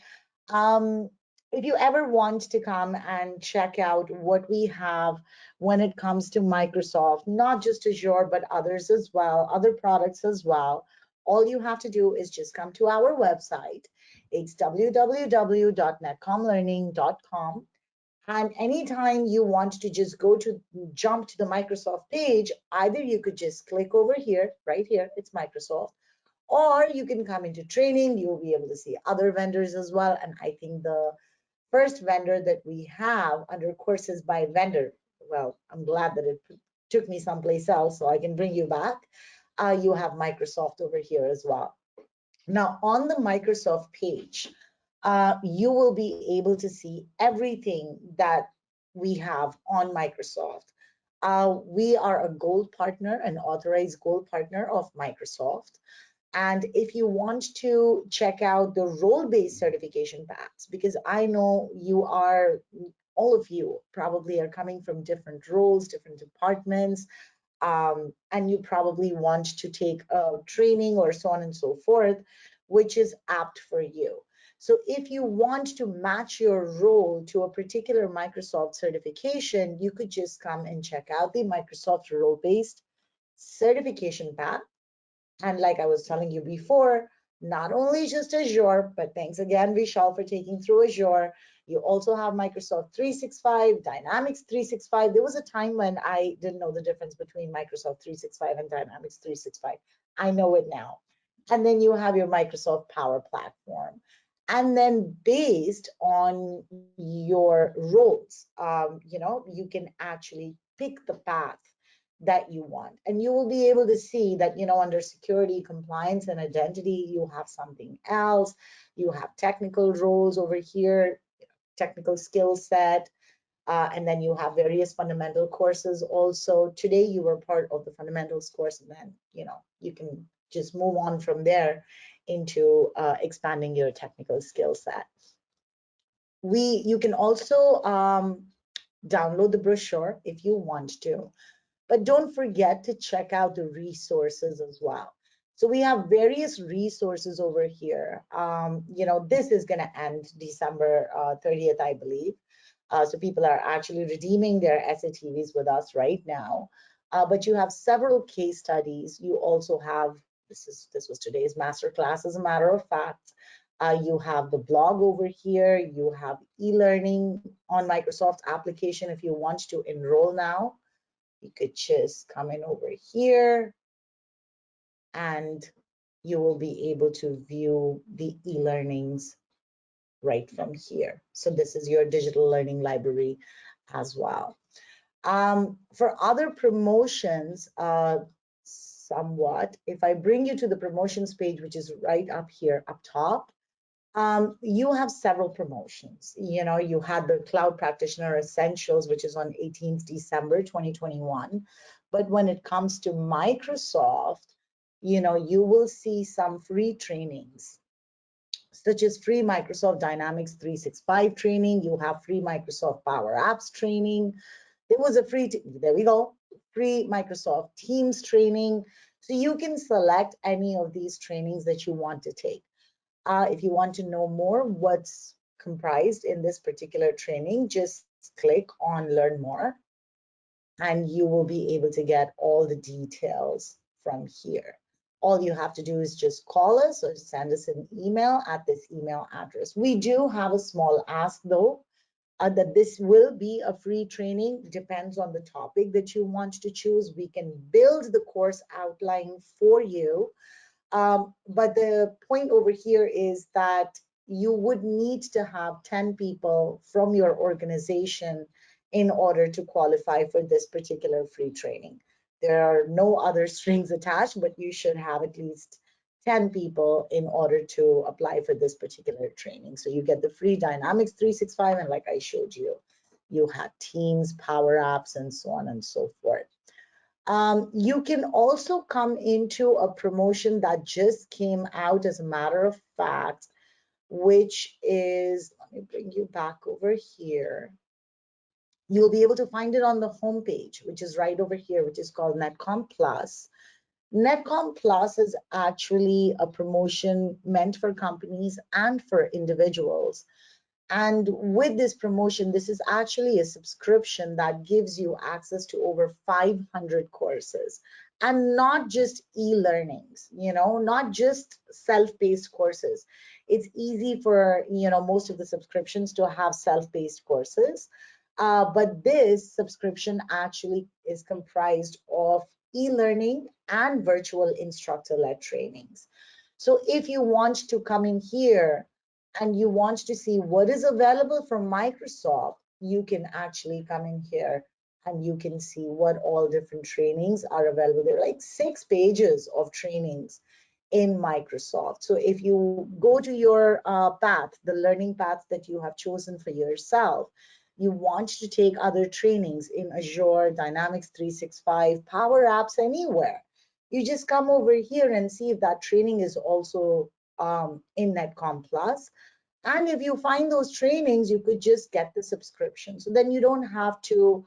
Um, if you ever want to come and check out what we have when it comes to Microsoft, not just Azure, but others as well, other products as well, all you have to do is just come to our website. It's www.netcomlearning.com. And anytime you want to just jump to the Microsoft page, either you could just click over here, right here, it's Microsoft, or you can come into training. You'll be able to see other vendors as well. And I think the first vendor that we have under courses by vendor, well, I'm glad that it took me someplace else so I can bring you back. You have Microsoft over here as well. Now, on the Microsoft page, you will be able to see everything that we have on Microsoft. We are a gold partner, an authorized gold partner of Microsoft. And if you want to check out the role-based certification paths, because I know all of you probably are coming from different roles, different departments, and you probably want to take a training or so on and so forth, which is apt for you. So if you want to match your role to a particular Microsoft certification, you could just come and check out the Microsoft role-based certification path. And like I was telling you before, not only just Azure, but thanks again, Vishal, for taking through Azure. You also have Microsoft 365, Dynamics 365. There was a time when I didn't know the difference between Microsoft 365 and Dynamics 365. I know it now. And then you have your Microsoft Power Platform. And then based on your roles, you can actually pick the path that you want. And you will be able to see that, under security, compliance, and identity, you have something else. You have technical roles over here, technical skill set, and then you have various fundamental courses also. Today, you were part of the fundamentals course, and then, you can just move on from there into expanding your technical skill set. You can also download the brochure if you want to. But don't forget to check out the resources as well. So we have various resources over here. This is going to end December 30th, I believe. So people are actually redeeming their SATVs with us right now. But you have several case studies. You also have, this was today's masterclass, as a matter of fact. You have the blog over here. You have e-learning on Microsoft application if you want to enroll now. You could just come in over here and you will be able to view the e-learnings right from here. So this is your digital learning library as well. For other promotions, somewhat, if I bring you to the promotions page, which is right up here, up top, you have several promotions. You know, you had the Cloud Practitioner Essentials, which is on 18th December 2021. But when it comes to Microsoft, you know, you will see some free trainings, such as free Microsoft Dynamics 365 training. You have free Microsoft Power Apps training. There was a free, there we go, free Microsoft Teams training. So you can select any of these trainings that you want to take. If you want to know more what's comprised in this particular training, just click on Learn More, and you will be able to get all the details from here. All you have to do is just call us or send us an email at this email address. We do have a small ask though, that this will be a free training. It depends on the topic that you want to choose. We can build the course outline for you. But the point over here is that you would need to have 10 people from your organization in order to qualify for this particular free training. There are no other strings attached, but you should have at least 10 people in order to apply for this particular training. So you get the free Dynamics 365, and like I showed you, you have Teams, Power Apps, and so on and so forth. You can also come into a promotion that just came out, as a matter of fact, which is, let me bring you back over here. You'll be able to find it on the homepage, which is right over here, which is called NetCom Plus. NetCom Plus is actually a promotion meant for companies and for individuals. And with this promotion, this is actually a subscription that gives you access to over 500 courses, and not just e-learnings, you know, not just self-paced courses. It's easy for, you know, most of the subscriptions to have self-paced courses. But this subscription actually is comprised of e-learning and virtual instructor-led trainings. So if you want to come in here and you want to see what is available from Microsoft, you can actually come in here and you can see what all different trainings are available. There are like 6 pages of trainings in Microsoft. So if you go to your path, the learning path that you have chosen for yourself, you want to take other trainings in Azure, Dynamics 365, Power Apps, anywhere, you just come over here and see if that training is also in NetCom Plus. And if you find those trainings, you could just get the subscription. So then you don't have to,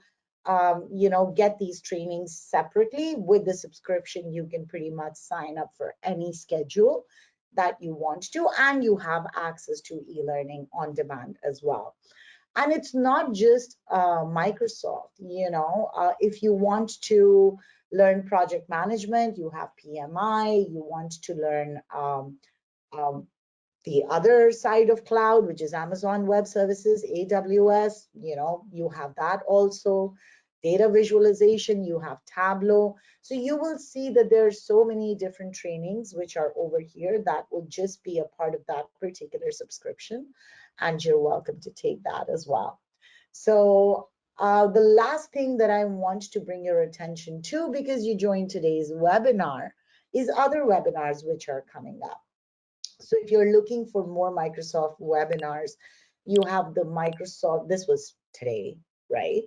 you know, get these trainings separately. With the subscription, you can pretty much sign up for any schedule that you want to, and you have access to e-learning on demand as well. And it's not just Microsoft, you know, if you want to learn project management, you have PMI. You want to learn the other side of cloud, which is Amazon Web Services, AWS, you know, you have that also. Data visualization, you have Tableau. So you will see that there are so many different trainings which are over here that will just be a part of that particular subscription, and you're welcome to take that as well. So the last thing that I want to bring your attention to, because you joined today's webinar, is other webinars which are coming up. So if you're looking for more Microsoft webinars, you have the Microsoft, this was today, right?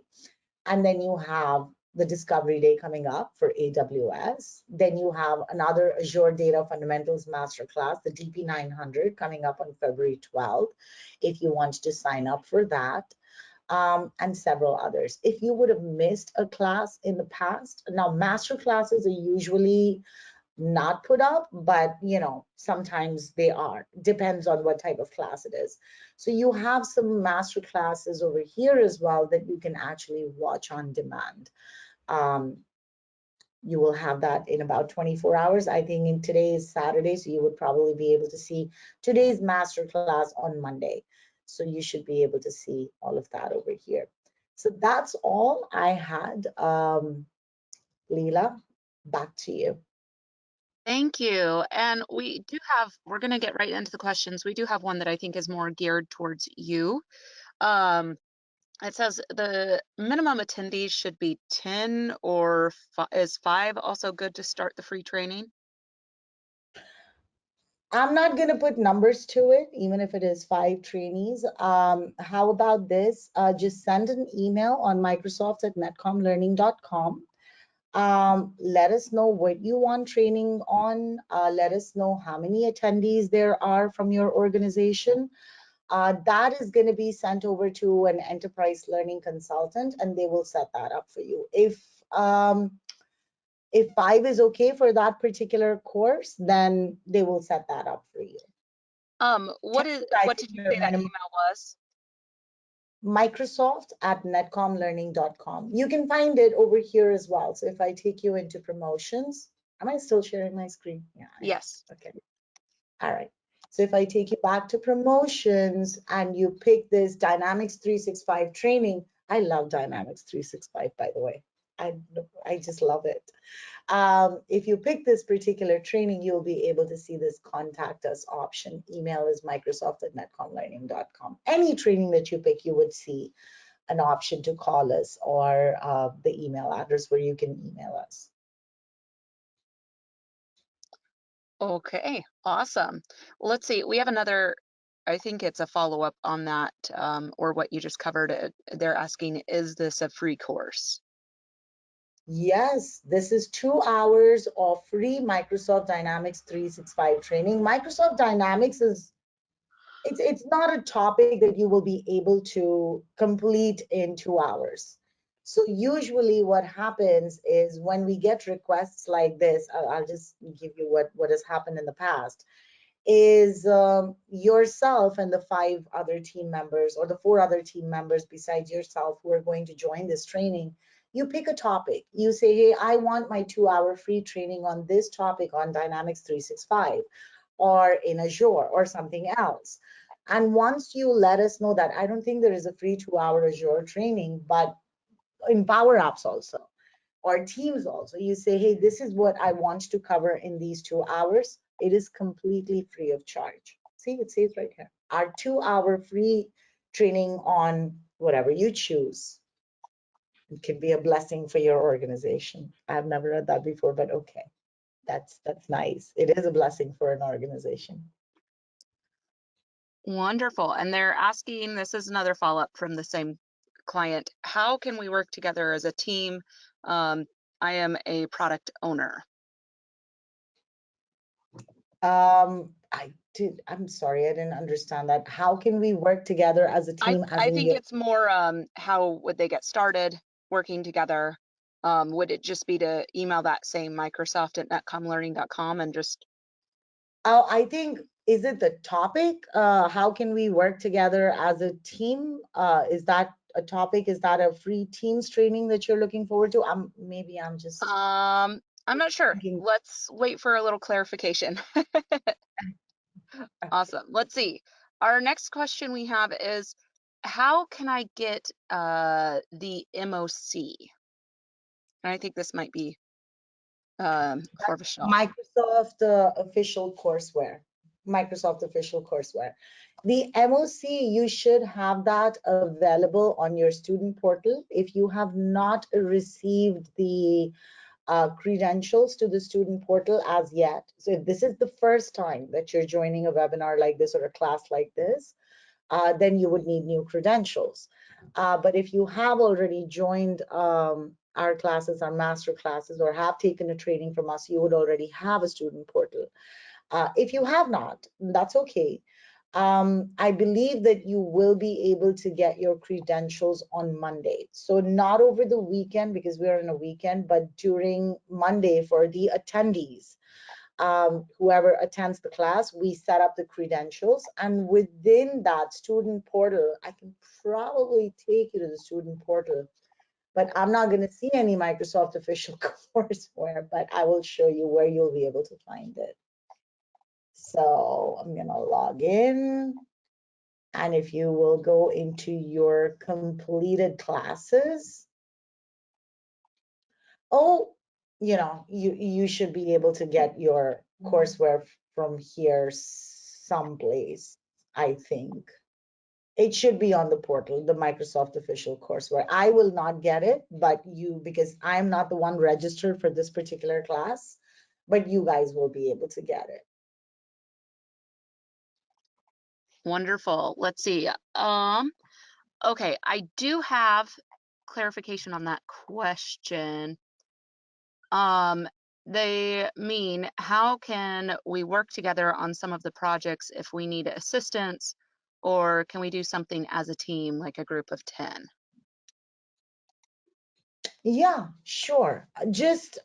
And then you have the Discovery Day coming up for AWS. Then you have another Azure Data Fundamentals Masterclass, the DP900, coming up on February 12th, if you want to sign up for that, and several others. If you would have missed a class in the past, now master classes are usually not put up, but you know, sometimes they are, depends on what type of class it is. So you have some master classes over here as well that you can actually watch on demand. You will have that in about 24 hours. I think in today's Saturday, so you would probably be able to see today's master class on Monday. So you should be able to see all of that over here. So that's all I had Leela, back to you. Thank you. And we're going to get right into the questions. We do have one that I think is more geared towards you. It says the minimum attendees should be 10, or is 5 also good to start the free training? I'm not going to put numbers to it, even if it is 5 trainees. How about this? Just send an email on microsoft@netcomlearning.com. Let us know what you want training on. Let us know how many attendees there are from your organization. That is going to be sent over to an enterprise learning consultant, and they will set that up for you. If 5 is okay for that particular course, then they will set that up for you. What did you say that email was? Microsoft@netcomlearning.com. You can find it over here as well. So if I take you into promotions, am I still sharing my screen? Yeah. Yes. Okay. All right. So if I take you back to promotions and you pick this Dynamics 365 training, I love Dynamics 365, by the way. I just love it. If you pick this particular training, you'll be able to see this contact us option. Email is microsoft@netcomlearning.com. Any training that you pick, you would see an option to call us, or the email address where you can email us. Okay, awesome. Well, let's see. We have another, I think it's a follow-up on that, or what you just covered. They're asking, is this a free course? Yes, this is 2 hours of free Microsoft Dynamics 365 training. Microsoft Dynamics is, it's not a topic that you will be able to complete in 2 hours. So usually what happens is when we get requests like this, I'll just give you what has happened in the past, is yourself and the 5 other team members, or the 4 other team members besides yourself, who are going to join this training. You pick a topic. You say, hey, I want my 2-hour free training on this topic on Dynamics 365 or in Azure or something else. And once you let us know that, I don't think there is a free 2-hour Azure training, but in Power Apps also, or Teams also, you say, hey, this is what I want to cover in these 2 hours. It is completely free of charge. See, it says right here, our 2-hour free training on whatever you choose. It can be a blessing for your organization. I've never read that before, but okay, that's nice. It is a blessing for an organization. Wonderful. And they're asking, this is another follow-up from the same client, how can we work together as a team? I am a product owner. I'm sorry, I didn't understand that. How can we work together as a team? I think it's more, how would they get started working together? Would it just be to email that same Microsoft@netcomlearning.com and just? I think, is it the topic? How can we work together as a team? Is that a topic? Is that a free Teams training that you're looking forward to? Maybe I'm just. I'm not sure. Thinking. Let's wait for a little clarification. Okay. Awesome. Let's see. Our next question we have is, how can I get the MOC? And I think this might be for Vishal. Microsoft official courseware. Microsoft official courseware. The MOC, you should have that available on your student portal. If you have not received the credentials to the student portal as yet, so if this is the first time that you're joining a webinar like this or a class like this, then you would need new credentials. But if you have already joined our classes, our master classes, or have taken a training from us, you would already have a student portal. If you have not, that's okay. I believe that you will be able to get your credentials on Monday. So not over the weekend, because we're in a weekend, but during Monday for the attendees. Whoever attends the class, we set up the credentials, and within that student portal, I can probably take you to the student portal, but I'm not going to see any Microsoft official courseware, but I will show you where you'll be able to find it. So I'm going to log in, and if you will go into your completed classes. Oh, you know, you should be able to get your courseware from here someplace, I think. It should be on the portal, the Microsoft official courseware. I will not get it, but you, because I'm not the one registered for this particular class, but you guys will be able to get it. Wonderful. Let's see. Okay, I do have clarification on that question. They mean, how can we work together on some of the projects if we need assistance, or can we do something as a team, like a group of 10? Yeah, sure. Just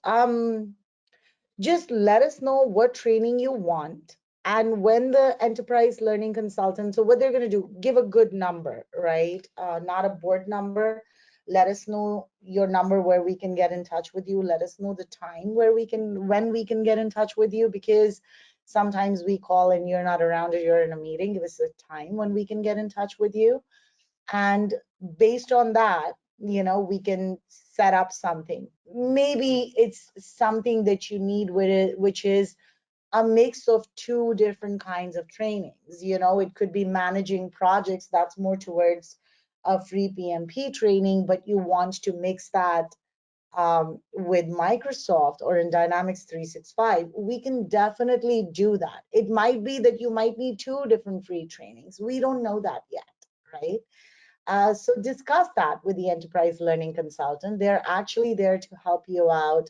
let us know what training you want. And when the enterprise learning consultant, so what they're going to do, give a good number, right? Not a board number. Let us know your number where we can get in touch with you. Let us know the time when we can get in touch with you, because sometimes we call and you're not around or you're in a meeting. Give us a time when we can get in touch with you. And based on that, you know, we can set up something. Maybe it's something that you need with it, which is a mix of two different kinds of trainings. You know, it could be managing projects, that's more towards a free PMP training, but you want to mix that with Microsoft or in Dynamics 365, we can definitely do that. It might be that you might need two different free trainings. We don't know that yet, right? So discuss that with the enterprise learning consultant. They're actually there to help you out,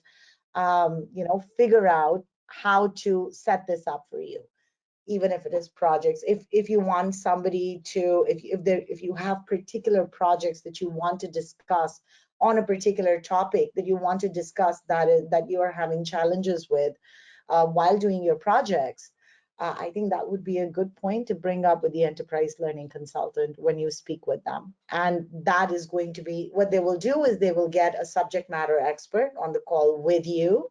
you know, figure out how to set this up for you, even if it is projects. If you want somebody to, if you have particular projects that you want to discuss on a particular topic that you want to discuss that you are having challenges with while doing your projects, I think that would be a good point to bring up with the enterprise learning consultant when you speak with them. And that is going to be what they will do, is they will get a subject matter expert on the call with you.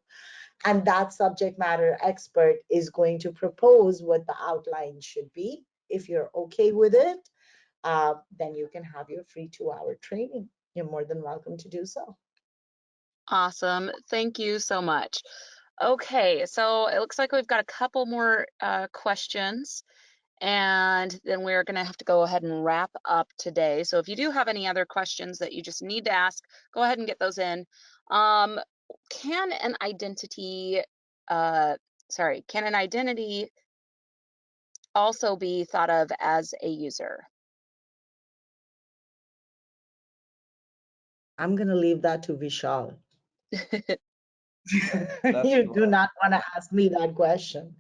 And that subject matter expert is going to propose what the outline should be. If you're okay with it, then you can have your free 2-hour training. You're more than welcome to do so. Awesome. Thank you so much. Okay, so it looks like we've got a couple more questions, and then we're going to have to go ahead and wrap up today. So if you do have any other questions that you just need to ask, go ahead and get those in. Can an identity, can an identity also be thought of as a user? I'm going to leave that to Vishal. That's You do not want to ask me that question.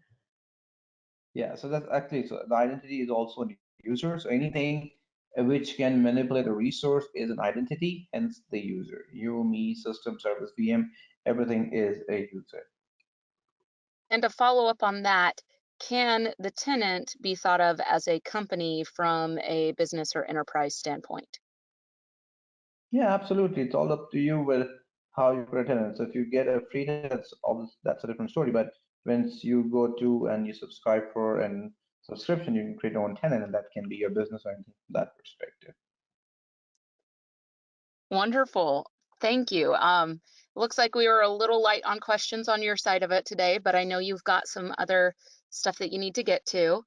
Yeah, so that's actually, so the identity is also a user. So anything which can manipulate a resource is an identity, hence the user. You, me, system, service, VM, everything is a user. And to follow up on that, can the tenant be thought of as a company from a business or enterprise standpoint? Yeah, absolutely. It's all up to you with how you create tenants. So if you get a free tenant, that's a different story. But once you go to and you subscribe for an subscription, you can create your own tenant, and that can be your business or anything from that perspective. Wonderful. Thank you. Looks like we were a little light on questions on your side of it today, but I know you've got some other stuff that you need to get to.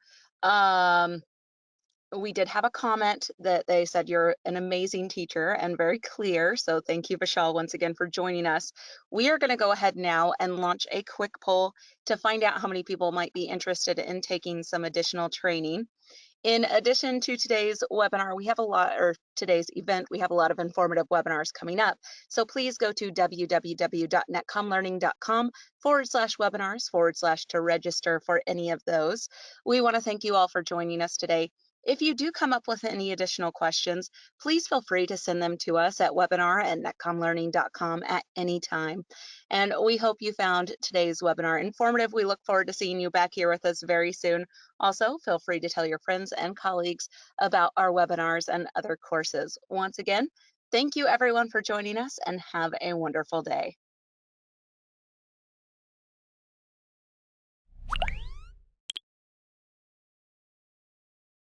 We did have a comment that they said you're an amazing teacher and very clear. So thank you, Vishal, once again for joining us. We are going to go ahead now and launch a quick poll to find out how many people might be interested in taking some additional training. In addition to today's webinar, we have today's event, we have a lot of informative webinars coming up. So please go to www.netcomlearning.com/webinars/ to register for any of those. We want to thank you all for joining us today. If you do come up with any additional questions, please feel free to send them to us at webinar@netcomlearning.com at any time. And we hope you found today's webinar informative. We look forward to seeing you back here with us very soon. Also, feel free to tell your friends and colleagues about our webinars and other courses. Once again, thank you everyone for joining us, and have a wonderful day.